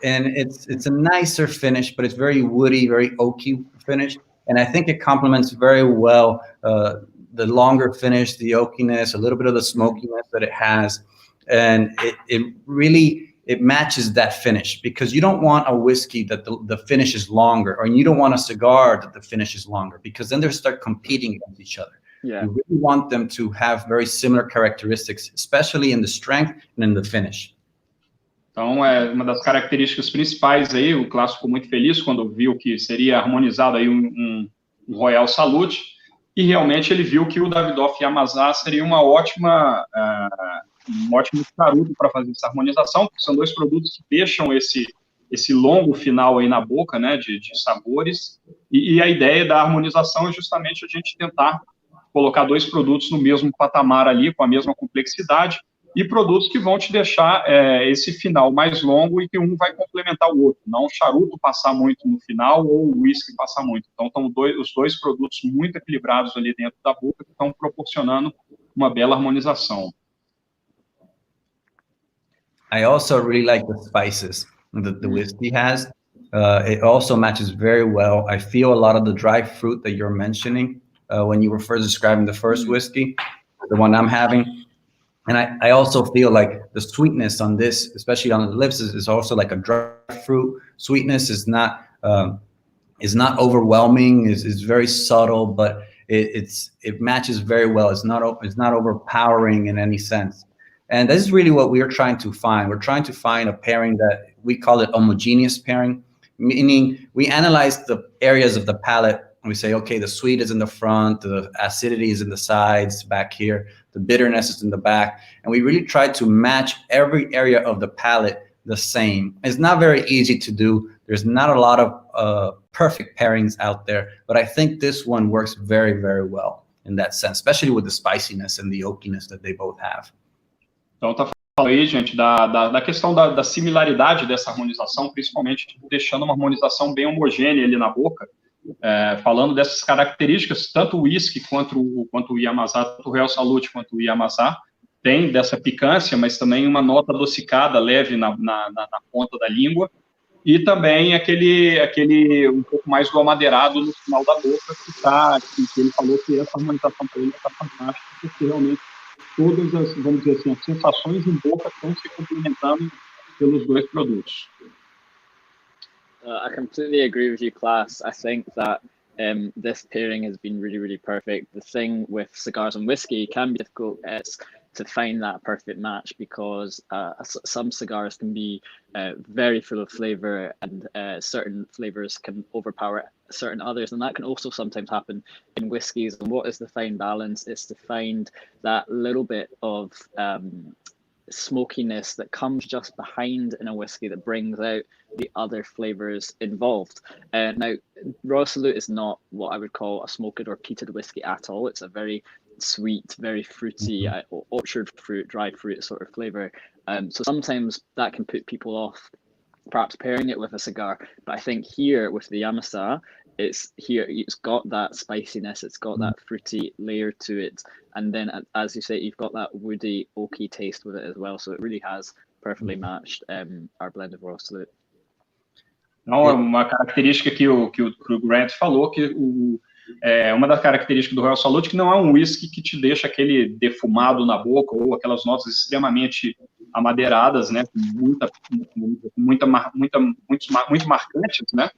Speaker 2: And it's a nicer finish, but it's very woody, very oaky finish. And I think it complements very well the longer finish, the oakiness, a little bit of the smokiness that it has. And it really matches that finish, because you don't want a whiskey that the finish is longer, or you don't want a cigar that the finish is longer, because then they start competing against each other. Yeah. You really want them to have very similar characteristics, especially in the strength and in the finish.
Speaker 1: Então, uma das características principais aí, o Klaas ficou muito feliz quando viu que seria harmonizado aí um Royal Salute, e realmente ele viu que o Davidoff Yamasa seria um ótimo charuto para fazer essa harmonização, porque são dois produtos que deixam esse longo final aí na boca, né, de sabores, e a ideia da harmonização é justamente a gente tentar colocar dois produtos no mesmo patamar ali, com a mesma complexidade, e produtos que vão te deixar esse final mais longo e que um vai complementar o outro, não o charuto passar muito no final ou o whisky passar muito. Então, estão os dois produtos muito equilibrados ali dentro da boca, que estão proporcionando uma bela harmonização.
Speaker 2: I also really like the spices that the whiskey has. It also matches very well. I feel a lot of the dry fruit that you're mentioning when you were first describing the first whiskey, the one I'm having. And I also feel like the sweetness on this, especially on the lips, is also like a dry fruit. Sweetness is not overwhelming. It's very subtle, but it matches very well. It's not overpowering in any sense. And this is really what we're trying to find. We're trying to find a pairing that we call it homogeneous pairing, meaning we analyze the areas of the palate. We say, okay, the sweet is in the front, the acidity is in the sides, back here, the bitterness is in the back. And we really try to match every area of the palate the same. It's not very easy to do. There's not a lot of perfect pairings out there, but I think this one works very, very well in that sense, especially with the spiciness and the oakiness that they both have.
Speaker 1: Então, tá falando aí, gente, da questão da similaridade dessa harmonização, principalmente deixando uma harmonização bem homogênea ali na boca. Falando dessas características, tanto o whisky quanto o Yamasa, tanto o Royal Salute quanto o Yamasa, tem dessa picância, mas também uma nota adocicada leve na ponta da língua, e também aquele um pouco mais do amadeirado no final da boca, que ele falou que essa harmonização para ele está fantástica, porque realmente todas as, vamos dizer assim, as sensações em boca estão se complementando pelos dois produtos.
Speaker 3: I completely agree with you, Klaas. I think that this pairing has been really, really perfect. The thing with cigars and whiskey can be difficult to find that perfect match, because some cigars can be very full of flavor, and certain flavors can overpower certain others, and that can also sometimes happen in whiskies. And what is the fine balance is to find that little bit of smokiness that comes just behind in a whiskey that brings out the other flavors involved. Now, Royal Salute is not what I would call a smoked or peated whiskey at all. It's a very sweet, very fruity, orchard fruit, dried fruit sort of flavor. So sometimes that can put people off perhaps pairing it with a cigar. But I think here with the Yamasa, it's got that spiciness, it's got that fruity layer to it, and then as you say, you've got that woody, oaky taste with it as well. So it really has perfectly matched our blend of Royal Salute.
Speaker 1: Não, é uma característica que o Grant falou, que uma das características do Royal Salute, que não é um whisky que te deixa aquele defumado na boca, ou aquelas notas extremamente amadeiradas, né, muito marcantes, né,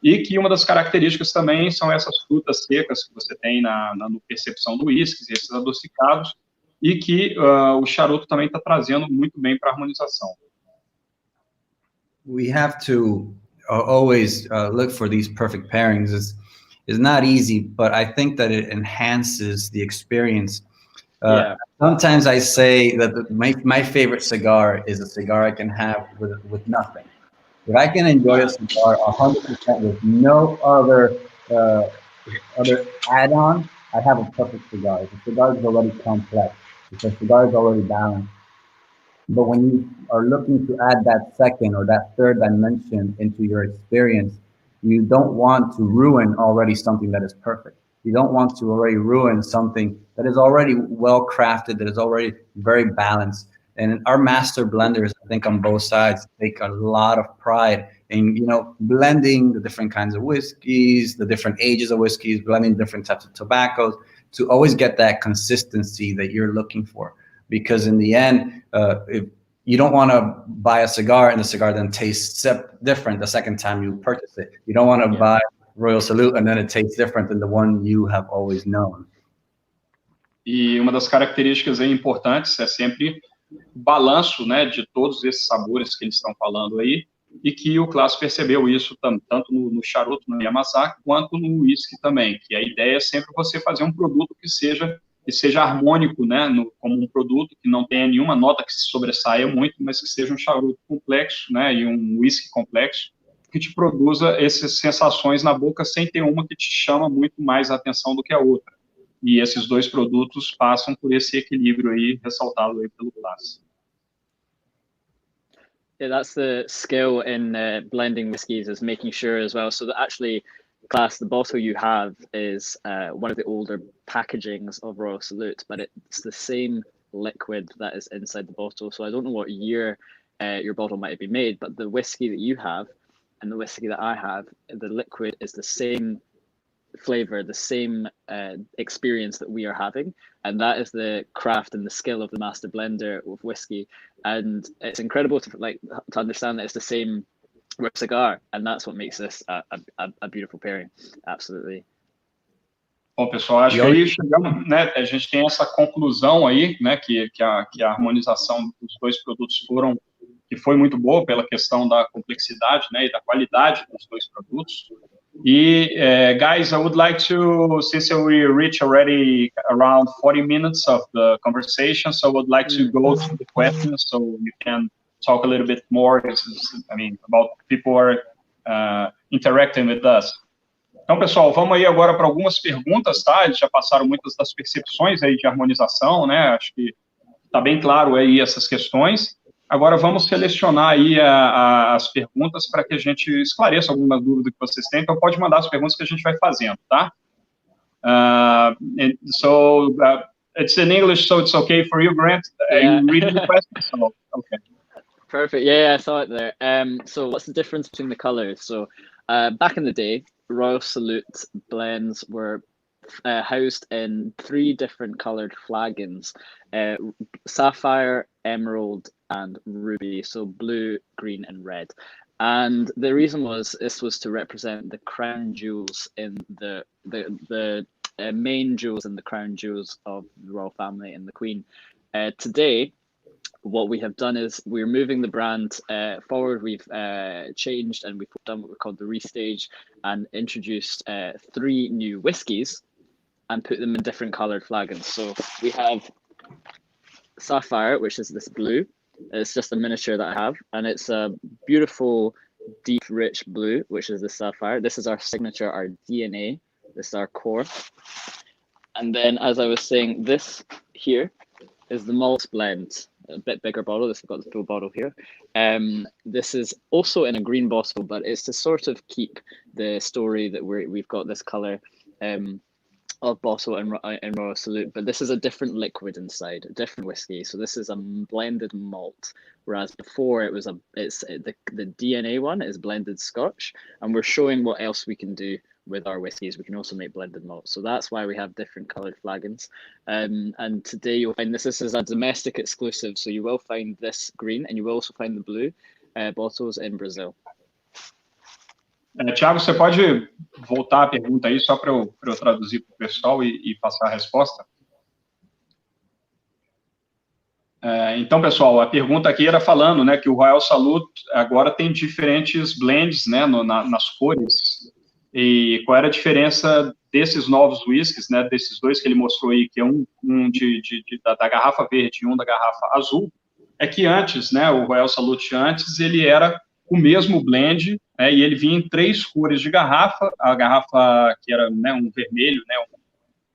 Speaker 1: e que uma das características também são essas frutas secas que você tem na percepção do whisky, esses adocicados, e que o charuto também está trazendo muito bem para a harmonização.
Speaker 2: We have to always look for these perfect pairings. It's not easy, but I think that it enhances the experience. Sometimes I say that my favorite cigar is a cigar I can have with nothing. If I can enjoy a cigar 100% with no other add-on, I have a perfect cigar. The cigar is already complex. The cigar is already balanced. But when you are looking to add that second or that third dimension into your experience, you don't want to ruin already something that is perfect. You don't want to already ruin something that is already well crafted, that is already very balanced. And our master blenders, I think on both sides, take a lot of pride in, blending the different kinds of whiskeys, the different ages of whiskeys, blending different types of tobaccos to always get that consistency that you're looking for. Because in the end, if you don't want to buy a cigar and the cigar then tastes different the second time you purchase it. You don't want to buy Royal Salute and then it tastes different than the one you have always known.
Speaker 1: E uma das características aí importantes é sempre o balanço, né, de todos esses sabores que eles estão falando aí, e que o Klaas percebeu isso tanto no charuto, no Yamasa, quanto no whisky também, que a ideia é sempre você fazer um produto que seja harmônico, né, como um produto que não tenha nenhuma nota que se sobressaia muito, mas que seja um charuto complexo, né, e um whisky complexo, que te produza essas sensações na boca sem ter uma que te chama muito mais a atenção do que a outra. E esses dois produtos passam por esse equilíbrio aí, ressaltado aí pelo Klaas.
Speaker 3: Yeah, that's the skill in blending whiskies, is making sure as well, so that actually, Klaas, the bottle you have is one of the older packagings of Royal Salute, but it's the same liquid that is inside the bottle. So I don't know what year your bottle might have been made, but the whiskey that you have and the whiskey that I have, the liquid is the same flavor, the same experience that we are having, and that is the craft and the skill of the master blender with whiskey. And it's incredible to understand that it's the same with cigar, and that's what makes this a beautiful pairing. Absolutely.
Speaker 1: Bom, pessoal, acho que aí chegamos, né, a gente tem essa conclusão aí, né, que a harmonização dos dois produtos foi muito boa pela questão da complexidade, né, e da qualidade dos dois produtos. E, guys, I would like to, since we reach already around 40 minutes of the conversation, so I would like to go to the questions so you can talk a little bit more, about people who are interacting with us. Então, pessoal, vamos aí agora para algumas perguntas, tá? Eles já passaram muitas das percepções aí de harmonização, né? Acho que está bem claro aí essas questões. Agora vamos selecionar aí as perguntas para que a gente esclareça alguma dúvida que vocês têm. Então pode mandar as perguntas que a gente vai fazendo, tá? It's in English, so it's okay for you, Grant?
Speaker 3: Yeah.
Speaker 1: You read the question? So, okay.
Speaker 3: Perfect. Yeah, I saw it there. So what's the difference between the colors? So back in the day, Royal Salute blends were housed in 3 different colored flagons, sapphire, emerald, and ruby. So blue, green, and red. And the reason was this was to represent the crown jewels in the main jewels and the crown jewels of the royal family and the Queen. Today, what we have done is we're moving the brand forward. We've changed and we've done what we call the restage and introduced 3 new whiskies and put them in different colored flagons. So we have Sapphire, which is this blue. It's just a miniature that I have, and it's a beautiful, deep, rich blue, which is the Sapphire. This is our signature, our DNA. This is our core. And then, as I was saying, this here is the Malts Blend, a bit bigger bottle. This has got the full bottle here. This is also in a green bottle, but it's to sort of keep the story that we've got this color of bottle and Royal Salute, but this is a different liquid inside, a different whiskey. So this is a blended malt, whereas before it was the DNA one is blended Scotch, and we're showing what else we can do with our whiskies. We can also make blended malt, so that's why we have different colored flagons. And today you'll find this is a domestic exclusive, so you will find this green and you will also find the blue bottles in Brazil.
Speaker 1: Thiago, você pode voltar a pergunta aí só para eu traduzir para o pessoal e passar a resposta? Então, pessoal, a pergunta aqui era falando, né, que o Royal Salute agora tem diferentes blends, né, nas cores. E qual era a diferença desses novos whiskies, né, desses 2 que ele mostrou aí, que é um da garrafa verde e um da garrafa azul, é que antes, né, o Royal Salute antes, ele era o mesmo blend, né, e ele vinha em 3 cores de garrafa, a garrafa que era, né, um vermelho, né,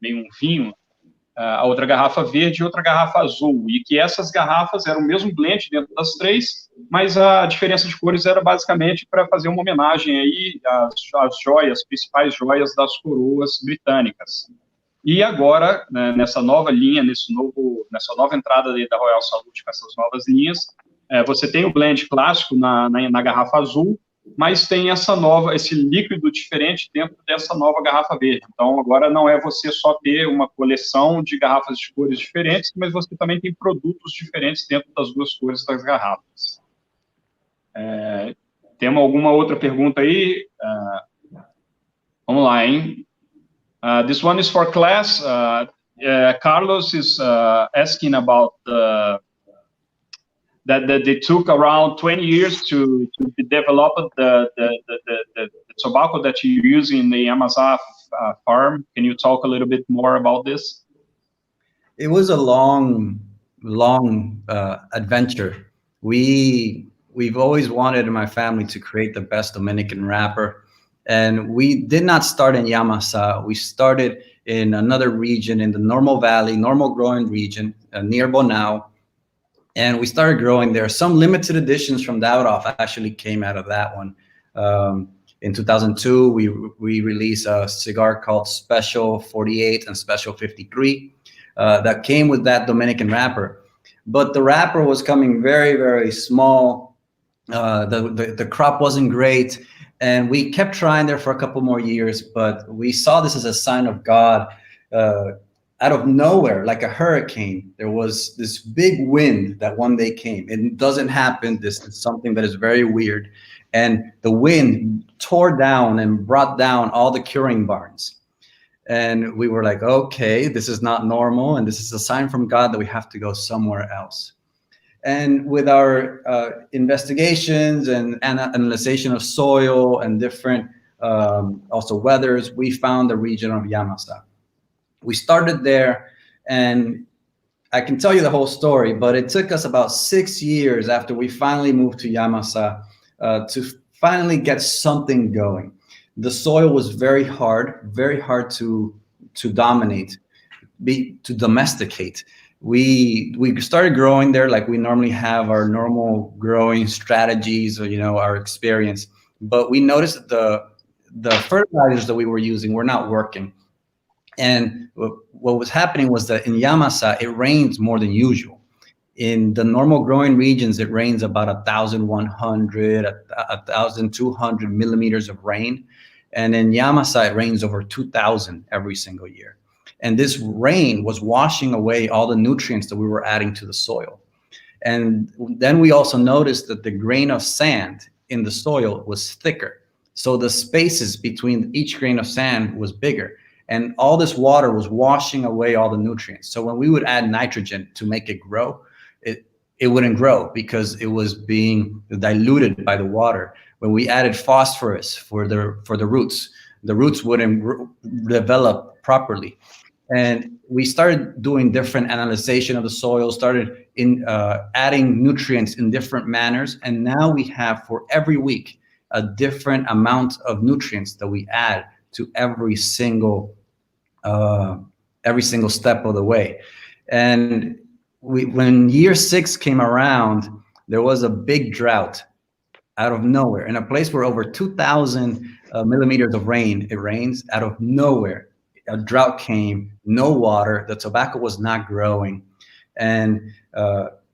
Speaker 1: meio um vinho, a outra garrafa verde e outra garrafa azul, e que essas garrafas eram o mesmo blend dentro das 3, mas a diferença de cores era basicamente para fazer uma homenagem aí às joias, principais joias das coroas britânicas. E agora, né, nessa nova linha, nessa nova entrada da Royal Salute com essas novas linhas, você tem o blend clássico na garrafa azul, mas tem esse líquido diferente dentro dessa nova garrafa verde. Então, agora não é você só ter uma coleção de garrafas de cores diferentes, mas você também tem produtos diferentes dentro das 2 cores das garrafas. Tem alguma outra pergunta aí? Vamos lá, hein? This one is for Klaas. Carlos is asking about that they took around 20 years to develop the tobacco that you use in the Amazon farm. Can you talk a little bit more about this?
Speaker 2: It was a long adventure. We've always wanted in my family to create the best Dominican wrapper, and we did not start in Yamasa. We started in another region in the Normal Valley, normal growing region near Bonao. And we started growing there. Some limited editions from Davidoff actually came out of that one. In 2002, we released a cigar called Special 48 and Special 53 that came with that Dominican wrapper. But the wrapper was coming very, very small. The crop wasn't great. And we kept trying there for a couple more years, but we saw this as a sign of God. Out of nowhere, like a hurricane, there was this big wind that one day came. It doesn't happen. This is something that is very weird. And the wind tore down and brought down all the curing barns. And we were like, okay, this is not normal. And this is a sign from God that we have to go somewhere else. And with our investigations and analyzation of soil and different also weathers, we found the region of Yamasa. We started there, and I can tell you the whole story, but it took us about 6 years after we finally moved to Yamasa to finally get something going. The soil was very hard to dominate, to domesticate. We started growing there like we normally have our normal growing strategies or, our experience, but we noticed that the fertilizers that we were using were not working. And what was happening was that in Yamasa, it rains more than usual. In the normal growing regions, it rains about 1,100, 1,200 millimeters of rain. And in Yamasa, it rains over 2,000 every single year. And this rain was washing away all the nutrients that we were adding to the soil. And then we also noticed that the grain of sand in the soil was thicker. So the spaces between each grain of sand was bigger. And all this water was washing away all the nutrients. So when we would add nitrogen to make it grow, it wouldn't grow because it was being diluted by the water. When we added phosphorus for the roots wouldn't develop properly. And we started doing different analyzation of the soil, started adding nutrients in different manners. And now we have, for every week, a different amount of nutrients that we add to every single step of the way. And when year 6 came around, there was a big drought out of nowhere in a place where over 2,000 millimeters of rain, it rains out of nowhere. A drought came, no water, the tobacco was not growing. And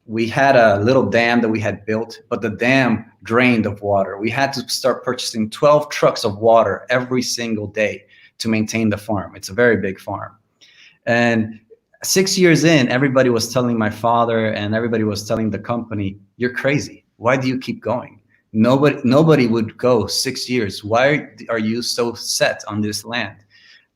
Speaker 2: we had a little dam that we had built, but the dam drained of water. We had to start purchasing 12 trucks of water every single day to maintain the farm. It's a very big farm. And 6 years in, everybody was telling my father and everybody was telling the company, "You're crazy. Why do you keep going? Nobody would go 6 years. Why are you so set on this land?"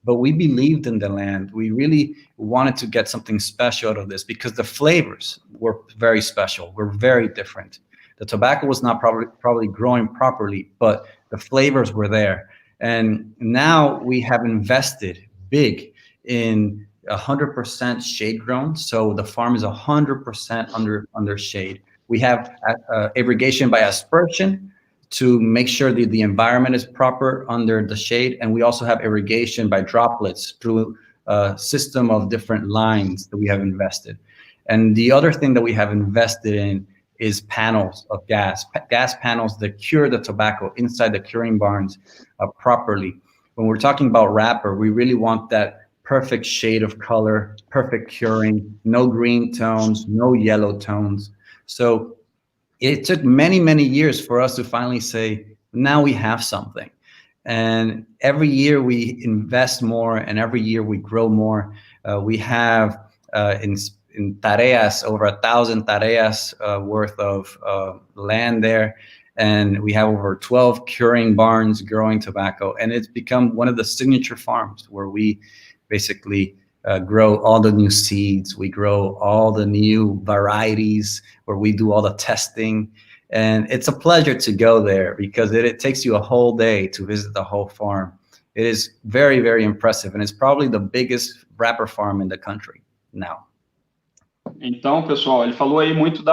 Speaker 2: But we believed in the land. We really wanted to get something special out of this because the flavors were very special, were very different. The tobacco was not probably growing properly, but the flavors were there. And now we have invested big in 100% shade grown. So the farm is 100% under shade. We have irrigation by aspersion to make sure that the environment is proper under the shade. And we also have irrigation by droplets through a system of different lines that we have invested. And the other thing that we have invested in is panels of gas panels that cure the tobacco inside the curing barns properly. When we're talking about wrapper, we really want that perfect shade of color, perfect curing, no green tones, no yellow tones. So it took many, many years for us to finally say, now we have something. And every year we invest more and every year we grow more. We have in tareas, over 1,000 tareas worth of land there. And we have over 12 curing barns growing tobacco. And it's become one of the signature farms where we basically grow all the new seeds. We grow all the new varieties where we do all the testing. And it's a pleasure to go there because it takes you a whole day to visit the whole farm. It is very, very impressive. And it's probably the biggest wrapper farm in the country now.
Speaker 1: Então, pessoal, ele falou aí muito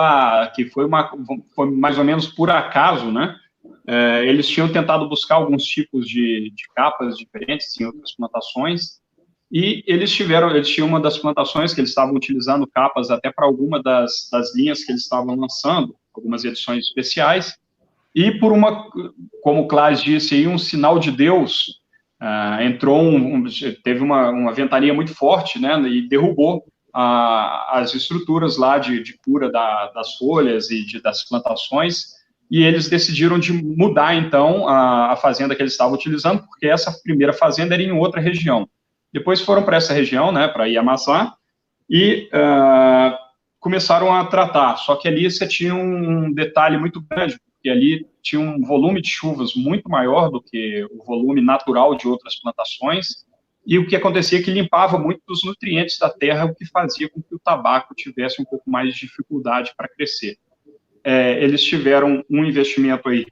Speaker 1: que foi mais ou menos por acaso, né? Eles tinham tentado buscar alguns tipos de capas diferentes em outras plantações e eles tinham uma das plantações que eles estavam utilizando capas até para alguma das linhas que eles estavam lançando, algumas edições especiais, e como o Klaas disse aí, um sinal de Deus, teve uma ventania muito forte, né, e derrubou as estruturas lá de cura das folhas e das plantações, e eles decidiram de mudar, então, a fazenda que eles estavam utilizando, porque essa primeira fazenda era em outra região. Depois foram para essa região, né, para Yamasa, e começaram a tratar. Só que ali você tinha um detalhe muito grande, porque ali tinha um volume de chuvas muito maior do que o volume natural de outras plantações, e o que acontecia é que limpava muito dos nutrientes da terra, o que fazia com que o tabaco tivesse um pouco mais de dificuldade para crescer. Eles tiveram um investimento aí,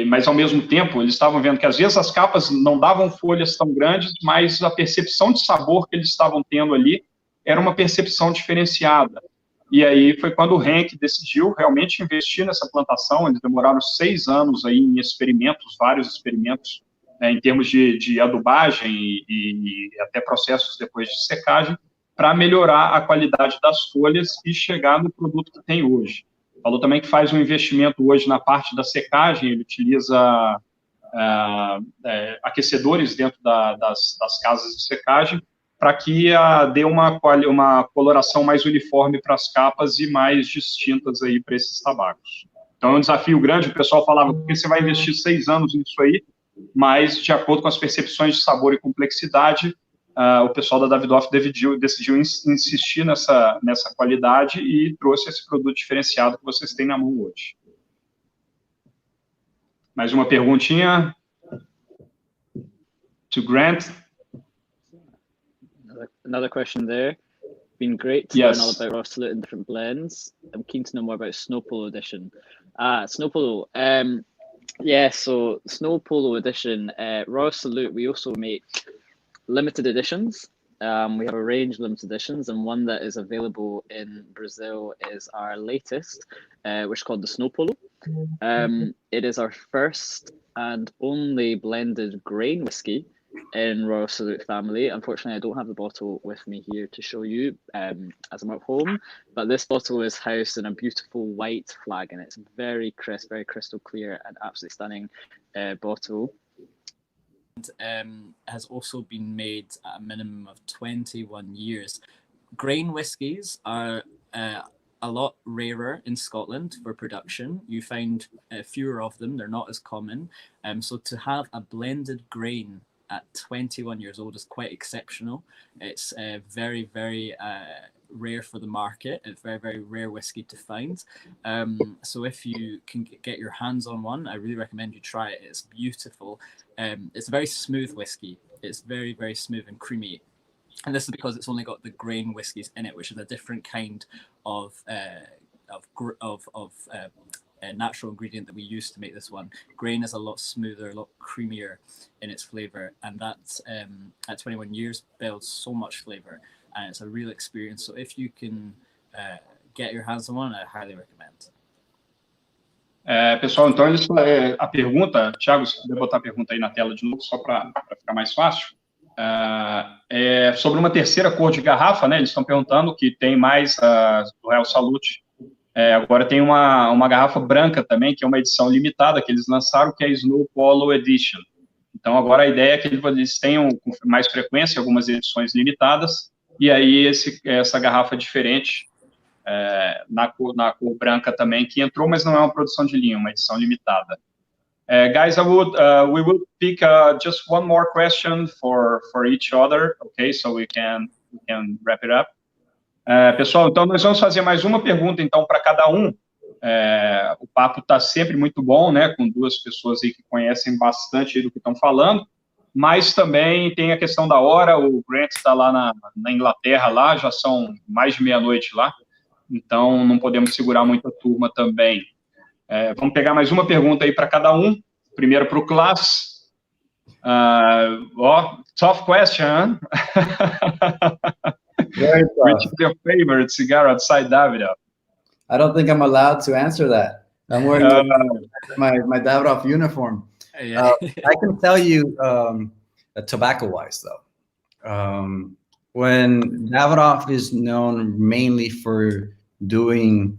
Speaker 1: mas ao mesmo tempo eles estavam vendo que às vezes as capas não davam folhas tão grandes, mas a percepção de sabor que eles estavam tendo ali era uma percepção diferenciada. E aí foi quando o Henk decidiu realmente investir nessa plantação. Eles demoraram 6 anos aí em experimentos, vários experimentos, em termos de adubagem e até processos depois de secagem, para melhorar a qualidade das folhas e chegar no produto que tem hoje. Falou também que faz um investimento hoje na parte da secagem, ele utiliza aquecedores dentro das casas de secagem, para que dê uma coloração mais uniforme para as capas e mais distintas aí para esses tabacos. Então é um desafio grande. O pessoal falava, porque você vai investir 6 anos nisso aí, mas de acordo com as percepções de sabor e complexidade, o pessoal da Davidoff decidiu insistir nessa qualidade e trouxe esse produto diferenciado que vocês têm na mão hoje. Mais uma perguntinha? To Grant.
Speaker 3: Another question there. Been great to learn all about raw salute and different blends. I'm keen to know more about Snow Polo Edition. Snow Polo. Yeah, so Snow Polo Edition, raw salute, we also make limited editions. We have a range of limited editions, and one that is available in Brazil is our latest, which is called the Snow Polo. It is our first and only blended grain whiskey in Royal Salute family. Unfortunately, I don't have the bottle with me here to show you as I'm at home, but this bottle is housed in a beautiful white flag, and it's very crisp, very crystal clear, and absolutely stunning bottle. Has also been made at a minimum of 21 years. Grain whiskies are a lot rarer in Scotland for production. You find fewer of them, they're not as common. So to have a blended grain at 21 years old is quite exceptional. It's very, very rare for the market. It's very, very rare whiskey to find. So if you can get your hands on one, I really recommend you try it. It's beautiful. It's a very smooth whiskey. It's very, very smooth and creamy. And this is because it's only got the grain whiskies in it, which is a different kind of natural ingredient that we use to make this one. Grain is a lot smoother, a lot creamier in its flavor, and that at 21 years builds so much flavor, and it's a real experience. So if you can get your hands on one, I highly recommend.
Speaker 1: Pessoal, então a pergunta, Thiago, se puder botar a pergunta aí na tela de novo, só para ficar mais fácil, é sobre uma terceira cor de garrafa, né? Eles estão perguntando que tem mais do Royal Salute. Agora tem uma garrafa branca também, que é uma edição limitada que eles lançaram, que é a Snow Polo Edition. Então, agora a ideia é que eles tenham com mais frequência algumas edições limitadas, e aí essa garrafa diferente, na cor branca também, que entrou, mas não é uma produção de linha, uma edição limitada. Guys, we will pick just one more question for each other, okay, so we can wrap it up. Pessoal, então nós vamos fazer mais uma pergunta, então, para cada um. O papo está sempre muito bom, né, com duas pessoas aí que conhecem bastante do que estão falando, mas também tem a questão da hora. O Grant está lá na Inglaterra, lá já são mais de meia-noite lá, então não podemos segurar muita turma também. Vamos pegar mais uma pergunta aí para cada um. Primeiro para o Klaas. Tough question, huh?
Speaker 2: Very tough.
Speaker 1: Which is your favorite cigar outside Davidoff?
Speaker 2: I don't think I'm allowed to answer that. I'm wearing my Davidoff uniform.
Speaker 3: Yeah.
Speaker 2: I can tell you, tobacco-wise, though, when Davidoff is known mainly for doing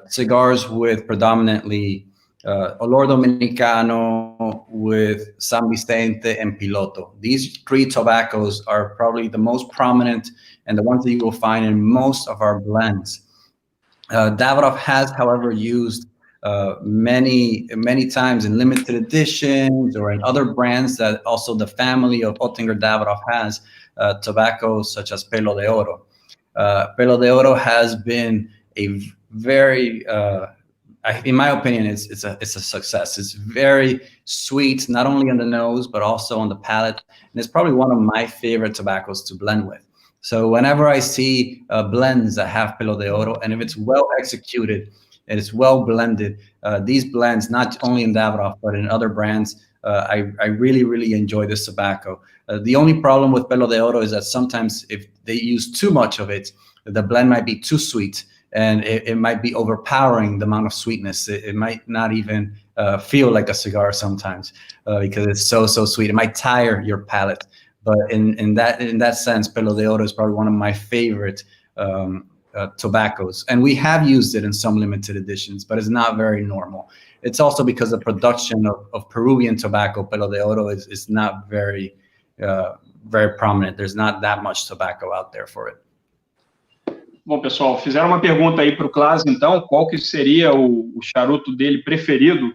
Speaker 2: cigars with predominantly Olor Dominicano, with San Vicente and Piloto. These three tobaccos are probably the most prominent and the ones that you will find in most of our blends. Davidoff has, however, used many times in limited editions or in other brands that also the family of Oettinger Davidoff has, tobaccos such as Pelo de Oro. Pelo de Oro has been a very, in my opinion, it's a success. It's very sweet, not only on the nose, but also on the palate. And it's probably one of my favorite tobaccos to blend with. So whenever I see blends that have Pelo de Oro, and if it's well executed and it's well blended, these blends, not only in Davidoff, but in other brands, I really, really enjoy this tobacco. The only problem with Pelo de Oro is that sometimes if they use too much of it, the blend might be too sweet, and it might be overpowering the amount of sweetness. It might not even feel like a cigar sometimes because it's so sweet. It might tire your palate. But in that sense, Pelo de Oro is probably one of my favorite tobaccos. And we have used it in some limited editions, but it's not very normal. It's also because the production of Peruvian tobacco, Pelo de Oro, is not very very prominent. There's not that much tobacco out there for it.
Speaker 1: Bom, pessoal, fizeram uma pergunta aí para o Klaas, então, qual que seria o charuto dele preferido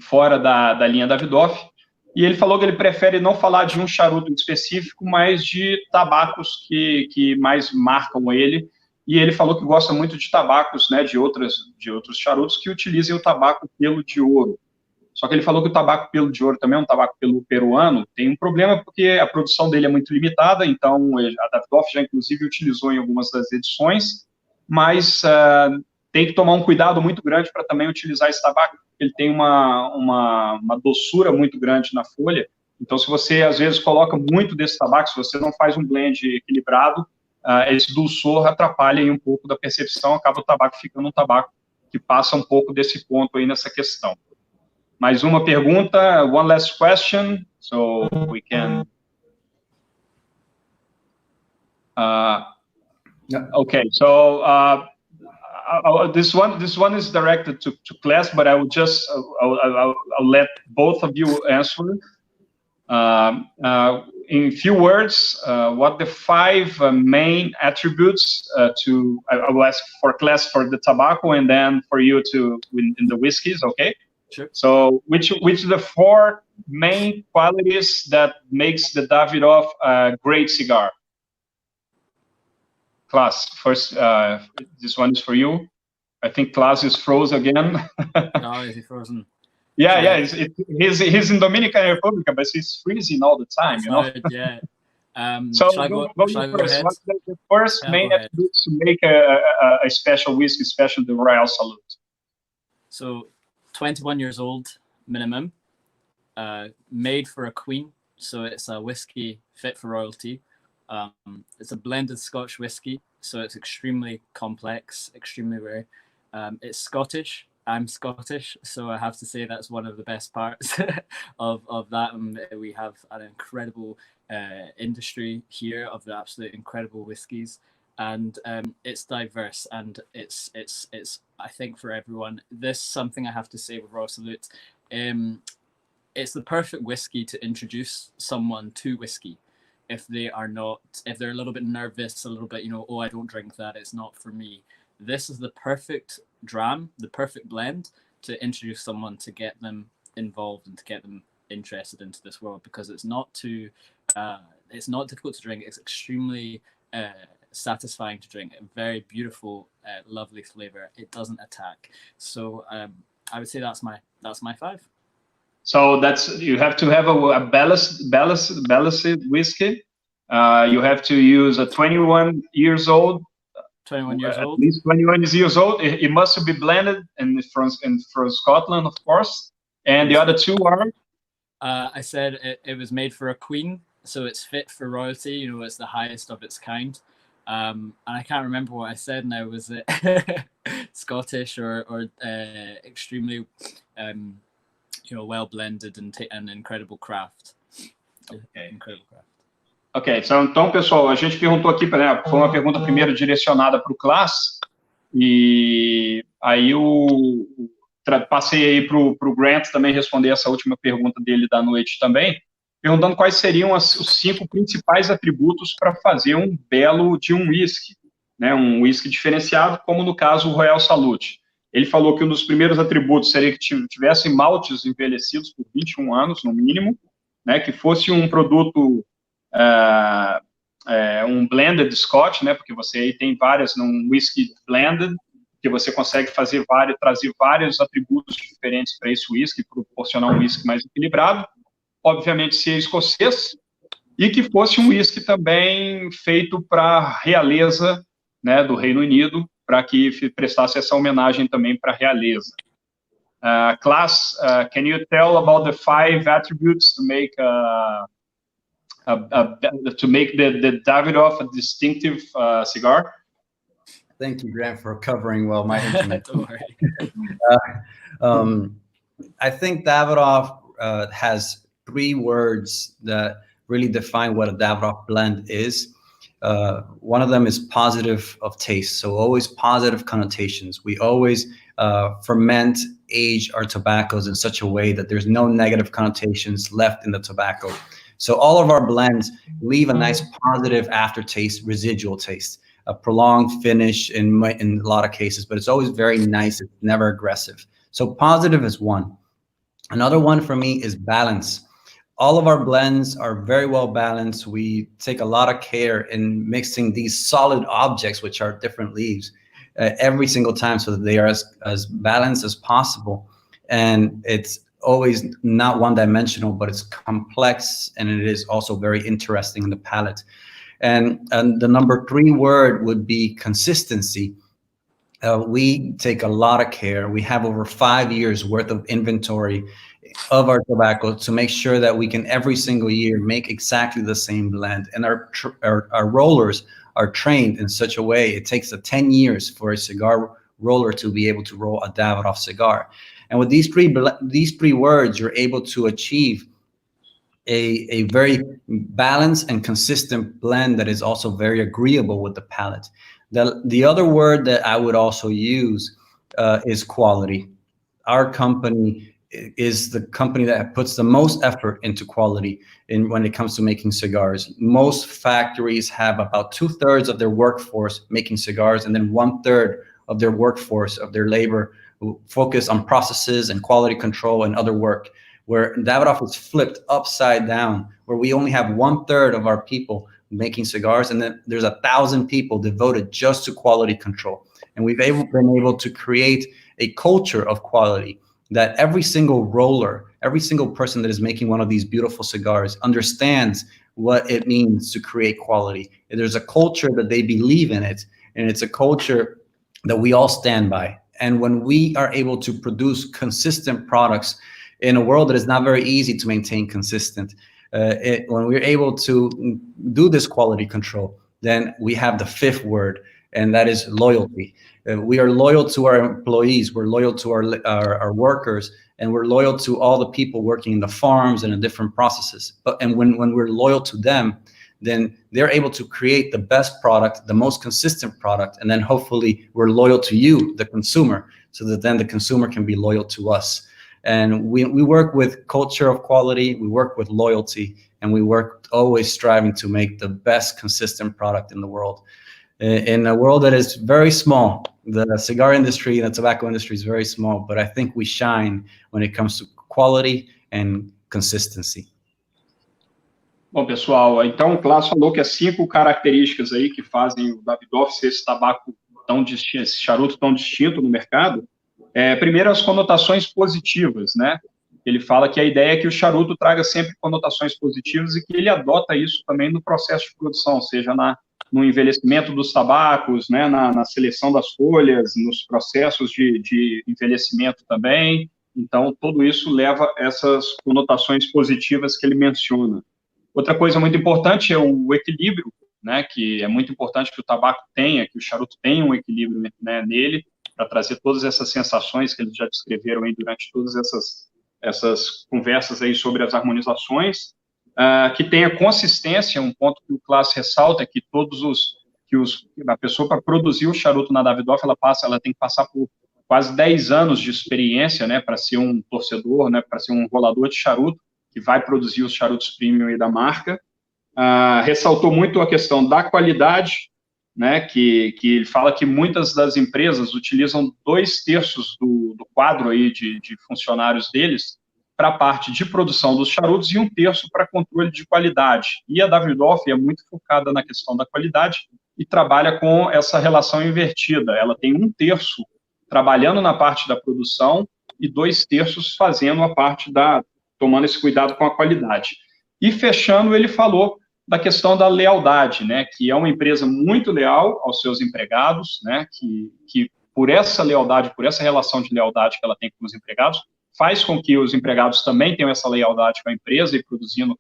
Speaker 1: fora da linha Davidoff, e ele falou que ele prefere não falar de um charuto em específico, mas de tabacos que mais marcam ele, e ele falou que gosta muito de tabacos, né, de outros charutos que utilizem o tabaco pelo de ouro. Só que ele falou que o tabaco pelo de ouro também é um tabaco pelo peruano, tem um problema porque a produção dele é muito limitada, então a Davidoff já inclusive utilizou em algumas das edições, mas tem que tomar um cuidado muito grande para também utilizar esse tabaco, porque ele tem uma doçura muito grande na folha, então se você às vezes coloca muito desse tabaco, se você não faz um blend equilibrado, esse dulçor atrapalha aí um pouco da percepção, acaba o tabaco ficando um tabaco que passa um pouco desse ponto aí nessa questão. Mais uma pergunta, one last question, so we can... okay, so this one is directed to Klaas, but I will just I'll let both of you answer. In few words, what the 5 main attributes I will ask for Klaas for the tobacco, and then for you in the whiskeys, okay?
Speaker 4: Sure.
Speaker 1: So, which are the 4 main qualities that makes the Davidoff a great cigar? Klaas, first, this one is for you. I think Klaas is frozen again.
Speaker 4: No, is he frozen?
Speaker 1: Yeah, he's in Dominican Republic, but he's freezing all the time, you know?
Speaker 4: Yeah.
Speaker 1: So
Speaker 4: shall I go
Speaker 1: first.
Speaker 4: ahead?
Speaker 1: What's the first
Speaker 4: Yeah,
Speaker 1: main
Speaker 4: go ahead.
Speaker 1: attributes to make a special whiskey, especially the Royal Salute?
Speaker 4: So 21 years old minimum, made for a queen, so it's a whiskey fit for royalty. It's a blended Scotch whiskey, so it's extremely complex, extremely rare. It's Scottish. I'm Scottish, so I have to say that's one of the best parts of that. We have an incredible industry here of the absolute incredible whiskies, and it's diverse, and it's I think for everyone. This something I have to say with Royal Salute. It's the perfect whiskey to introduce someone to whiskey. If they're a little bit nervous, a little bit, oh, I don't drink that, it's not for me. This is the perfect dram, the perfect blend to introduce someone, to get them involved and to get them interested into this world, because it's not difficult to drink. It's extremely satisfying to drink. A very beautiful, lovely flavor. It doesn't attack. So I would say that's my 5.
Speaker 1: So you have to have a balanced whiskey. You have to use a 21 years old.
Speaker 4: 21 years old.
Speaker 1: At least 21 years old. It must be blended from Scotland, of course. And the other 2 are?
Speaker 4: I said it was made for a queen, so it's fit for royalty. It's the highest of its kind. And I can't remember what I said now. Was it Scottish or extremely well blended and incredible craft?
Speaker 1: Okay.
Speaker 4: Incredible craft.
Speaker 1: Ok, então, pessoal, a gente perguntou aqui, né, foi uma pergunta primeiro direcionada para o Klaas, e aí passei aí para o Grant também responder essa última pergunta dele da noite também, perguntando quais seriam os 5 principais atributos para fazer um belo de um whisky, né, um whisky diferenciado, como no caso o Royal Salute. Ele falou que um dos primeiros atributos seria que tivessem maltes envelhecidos por 21 anos, no mínimo, né, que fosse um produto... um blended Scotch, né? Porque você aí tem num whisky blended, que você consegue trazer vários atributos diferentes para esse whisky, proporcionar um whisky mais equilibrado. Obviamente, ser escocês, e que fosse um whisky também feito para a realeza, né, do Reino Unido, para que prestasse essa homenagem também para a realeza. Klaas, can you tell about the 5 attributes to make the Davidoff a distinctive cigar?
Speaker 2: Thank you, Grant, for covering well my internet.
Speaker 4: Don't worry.
Speaker 2: I think Davidoff has 3 words that really define what a Davidoff blend is. One of them is positive of taste, so always positive connotations. We always ferment, age our tobaccos in such a way that there's no negative connotations left in the tobacco. So all of our blends leave a nice positive aftertaste, residual taste, a prolonged finish in a lot of cases, but it's always very nice. It's never aggressive. So positive is one. Another one for me is balance. All of our blends are very well balanced. We take a lot of care in mixing these solid objects, which are different leaves, every single time, so that they are as balanced as possible. And it's always not one-dimensional, but it's complex, and it is also very interesting in the palate. And the number 3 word would be consistency. We take a lot of care. We have over 5 years worth of inventory of our tobacco to make sure that we can every single year make exactly the same blend. And our rollers are trained in such a way, it takes 10 years for a cigar roller to be able to roll a Davidoff cigar. And with these three words, you're able to achieve a very balanced and consistent blend that is also very agreeable with the palate. The other word that I would also use is quality. Our company is the company that puts the most effort into quality when it comes to making cigars. Most factories have about 2/3 of their workforce making cigars, and then 1/3 of their workforce, of their labor, who focus on processes and quality control and other work, where Davidoff is flipped upside down, where we only have 1/3 of our people making cigars, and then there's 1,000 people devoted just to quality control. And we've been able to create a culture of quality that every single roller, every single person that is making one of these beautiful cigars understands what it means to create quality. There's a culture that they believe in it, and it's a culture that we all stand by. And when we are able to produce consistent products in a world that is not very easy to maintain consistent, when we're able to do this quality control, then we have the 5th word, and that is loyalty. We are loyal to our employees, we're loyal to our workers, and we're loyal to all the people working in the farms and in different processes. And when we're loyal to them, then they're able to create the best product, the most consistent product, and then hopefully we're loyal to you, the consumer, so that then the consumer can be loyal to us. And we work with culture of quality, we work with loyalty, and we work always striving to make the best consistent product in the world. In a world that is very small, the cigar industry and the tobacco industry is very small, but I think we shine when it comes to quality and consistency.
Speaker 1: Bom, pessoal, então o Klaas falou que as 5 características aí que fazem o Davidoff ser esse tabaco tão distinto, esse charuto tão distinto no mercado. Primeiro, as conotações positivas, né? Ele fala que a ideia é que o charuto traga sempre conotações positivas e que ele adota isso também no processo de produção, seja no envelhecimento dos tabacos, né, na seleção das folhas, nos processos de envelhecimento também. Então, tudo isso leva essas conotações positivas que ele menciona. Outra coisa muito importante é o equilíbrio, né, que é muito importante que o tabaco tenha, que o charuto tenha um equilíbrio, né, nele, para trazer todas essas sensações que eles já descreveram aí durante todas essas conversas aí sobre as harmonizações, que tenha consistência. Um ponto que o Klaas ressalta é que a pessoa, para produzir o charuto na Davidoff, ela tem que passar por quase 10 anos de experiência, né, para ser um torcedor, né, para ser um rolador de charuto, que vai produzir os charutos premium aí da marca. Ressaltou muito a questão da qualidade, né, que ele fala que muitas das empresas utilizam 2/3 do quadro aí de funcionários deles para a parte de produção dos charutos e 1/3 para controle de qualidade. E a Davidoff é muito focada na questão da qualidade e trabalha com essa relação invertida. Ela tem 1/3 trabalhando na parte da produção e 2/3 fazendo a parte tomando esse cuidado com a qualidade. E fechando, ele falou da questão da lealdade, né, que é uma empresa muito leal aos seus empregados, né, que por essa lealdade, por essa relação de lealdade que ela tem com os empregados, faz com que os empregados também tenham essa lealdade com a empresa e produzindo,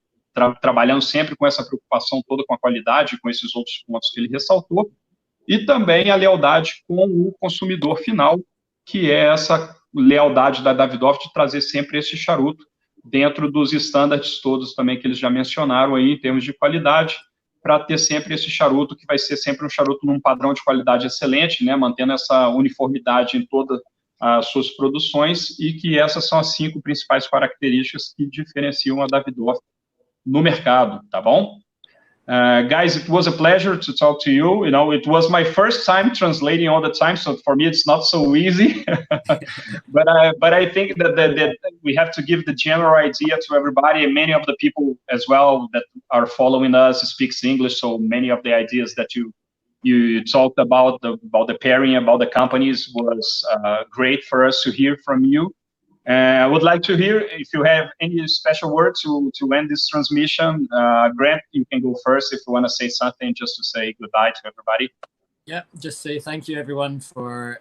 Speaker 1: trabalhando sempre com essa preocupação toda com a qualidade, com esses outros pontos que ele ressaltou, e também a lealdade com o consumidor final, que é essa lealdade da Davidoff de trazer sempre esse charuto dentro dos estándares todos também que eles já mencionaram aí, em termos de qualidade, para ter sempre esse charuto, que vai ser sempre um charuto num padrão de qualidade excelente, né, mantendo essa uniformidade em todas as suas produções, e que essas são as 5 principais características que diferenciam a Davidoff no mercado, tá bom? Guys, it was a pleasure to talk to you. You know, it was my first time translating all the time, so for me it's not so easy. but I think that we have to give the general idea to everybody, and many of the people as well that are following us speaks English, so many of the ideas that you talked about the pairing, about the companies was great for us to hear from you. I would like to hear if you have any special words to end this transmission. Grant, you can go first if you want to say something, just to say goodbye to everybody.
Speaker 4: Yeah, just say thank you everyone for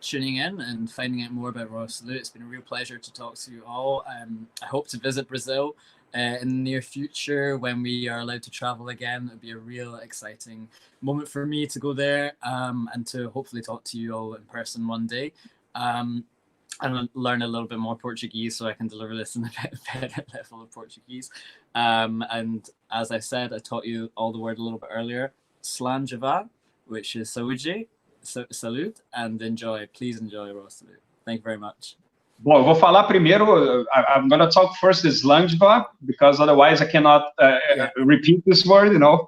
Speaker 4: tuning in and finding out more about Royal Salute. It's been a real pleasure to talk to you all. I hope to visit Brazil in the near future when we are allowed to travel again. It'll be a real exciting moment for me to go there and to hopefully talk to you all in person one day. And learn a little bit more Portuguese so I can deliver this in a better level of Portuguese. And as I said, I taught you all the word a little bit earlier. Slanjava, which is saúde, salute, and enjoy. Please enjoy Royal Salute. Thank you very much.
Speaker 1: Bom, eu vou falar primeiro, I'm going to talk first the Slanjava, because otherwise I cannot repeat this word, you know.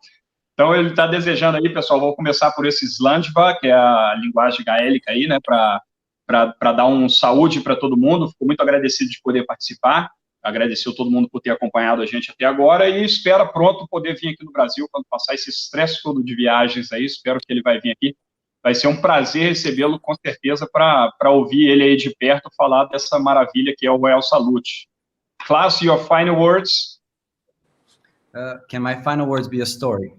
Speaker 1: Então ele está desejando aí, pessoal, vou começar por esse Slanjava, que é a linguagem gaélica aí, né, para dar saúde para todo mundo. Fico muito agradecido de poder participar, agradecer a todo mundo por ter acompanhado a gente até agora e espero pronto poder vir aqui no Brasil quando passar esse estresse todo de viagens aí, espero que ele vai vir aqui. Vai ser um prazer recebê-lo, com certeza, para ouvir ele aí de perto falar dessa maravilha que é o Royal Salute. Klaas, your final words?
Speaker 2: Can my final words be a story?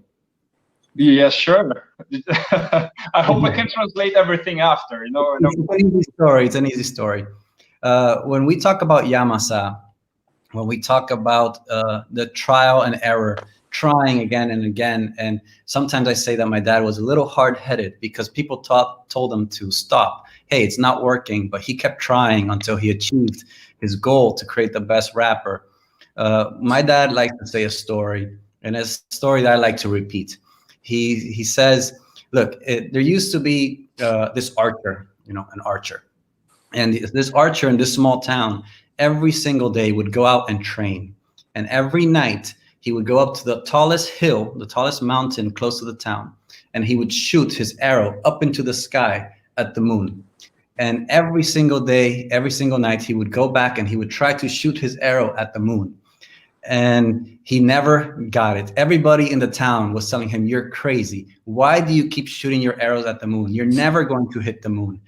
Speaker 1: Yes, sure. I hope I can translate everything after. You know.
Speaker 2: It's an easy story. It's an easy story. When we talk about Yamasa, when we talk about the trial and error, trying again and again, and sometimes I say that my dad was a little hard-headed because people told him to stop. Hey, it's not working, but he kept trying until he achieved his goal to create the best wrapper. My dad likes to say a story, and it's a story that I like to repeat. He says, look, there used to be this archer, you know, an archer. And this archer in this small town, every single day would go out and train. And every night he would go up to the tallest hill, the tallest mountain close to the town. And he would shoot his arrow up into the sky at the moon. And every single day, every single night, he would go back and he would try to shoot his arrow at the moon. And he never got it. Everybody in the town was telling him, you're crazy. Why do you keep shooting your arrows at the moon? You're never going to hit the moon.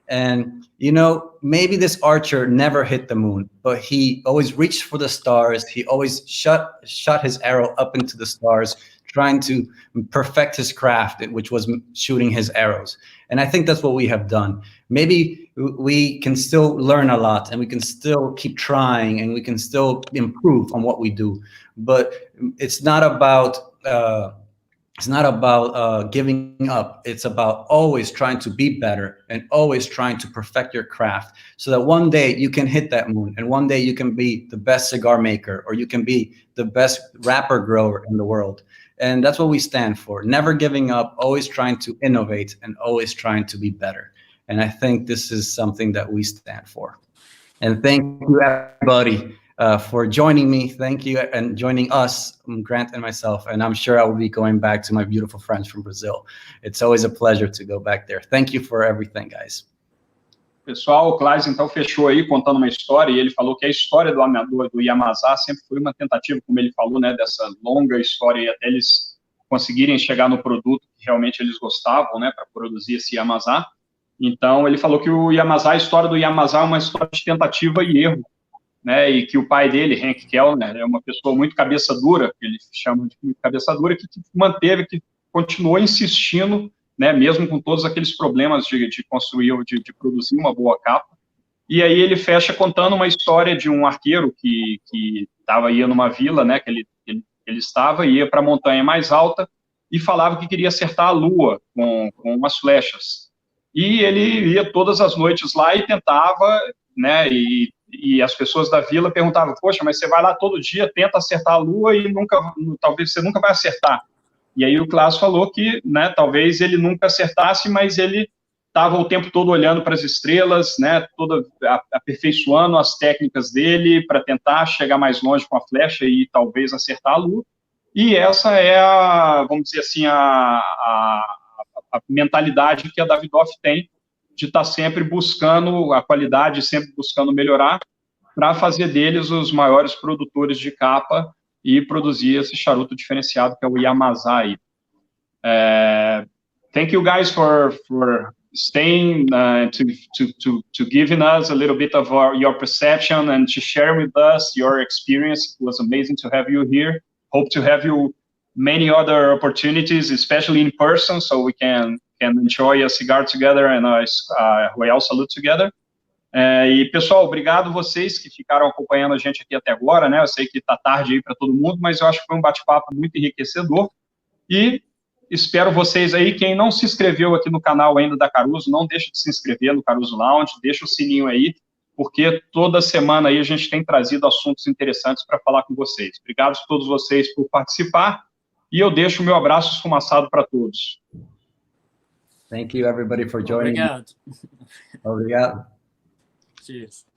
Speaker 2: And, you know, maybe this archer never hit the moon, but he always reached for the stars. He always shot his arrow up into the stars, trying to perfect his craft, which was shooting his arrows. And I think that's what we have done. Maybe we can still learn a lot and we can still keep trying and we can still improve on what we do. But it's not about giving up. It's about always trying to be better and always trying to perfect your craft so that one day you can hit that moon and one day you can be the best cigar maker or you can be the best wrapper grower in the world. And that's what we stand for. Never giving up, always trying to innovate and always trying to be better. And I think this is something that we stand for. And thank you, everybody, for joining me. Thank you and joining us, Grant and myself. And I'm sure I will be going back to my beautiful friends from Brazil. It's always a pleasure to go back there. Thank you for everything, guys.
Speaker 1: Pessoal, o Klaas então fechou aí contando uma história e ele falou que a história do amador do Yamasa sempre foi uma tentativa, como ele falou, né, dessa longa história e até eles conseguirem chegar no produto que realmente eles gostavam, né, para produzir esse Yamasa. Então ele falou que a história do Yamasa é uma história de tentativa e erro, né, e que o pai dele, Henk Kelner, é uma pessoa muito cabeça dura, que ele chama de muito cabeça dura, que manteve, que continuou insistindo, né, mesmo com todos aqueles problemas de construir, de produzir uma boa capa. E aí ele fecha contando uma história de um arqueiro que ia numa vila, né, que ele estava, ia para a montanha mais alta e falava que queria acertar a lua com umas flechas. E ele ia todas as noites lá e tentava, né, e as pessoas da vila perguntavam, poxa, mas você vai lá todo dia, tenta acertar a lua e talvez você nunca vai acertar. E aí o Klaas falou que, né, talvez ele nunca acertasse, mas ele estava o tempo todo olhando para as estrelas, né, aperfeiçoando as técnicas dele para tentar chegar mais longe com a flecha e talvez acertar a lua. E essa é vamos dizer assim, a mentalidade que a Davidoff tem, de estar sempre buscando a qualidade, sempre buscando melhorar, para fazer deles os maiores produtores de capa e produzir esse charuto diferenciado que é o Yamazá aí. Thank you guys for staying, to giving us a little bit of your perception and to share with us your experience. It was amazing to have you here. Hope to have you many other opportunities, especially in person, so we can enjoy a cigar together and a Royal Salute together. E, pessoal, obrigado vocês que ficaram acompanhando a gente aqui até agora, né? Eu sei que está tarde aí para todo mundo, mas eu acho que foi um bate-papo muito enriquecedor. E espero vocês aí. Quem não se inscreveu aqui no canal ainda da Caruso, não deixe de se inscrever no Caruso Lounge, deixa o sininho aí, porque toda semana aí a gente tem trazido assuntos interessantes para falar com vocês. Obrigado a todos vocês por participar, e eu deixo o meu abraço esfumaçado para todos.
Speaker 2: Thank you, everybody, for joining.
Speaker 4: Obrigado.
Speaker 2: Obrigado.
Speaker 4: Cheers.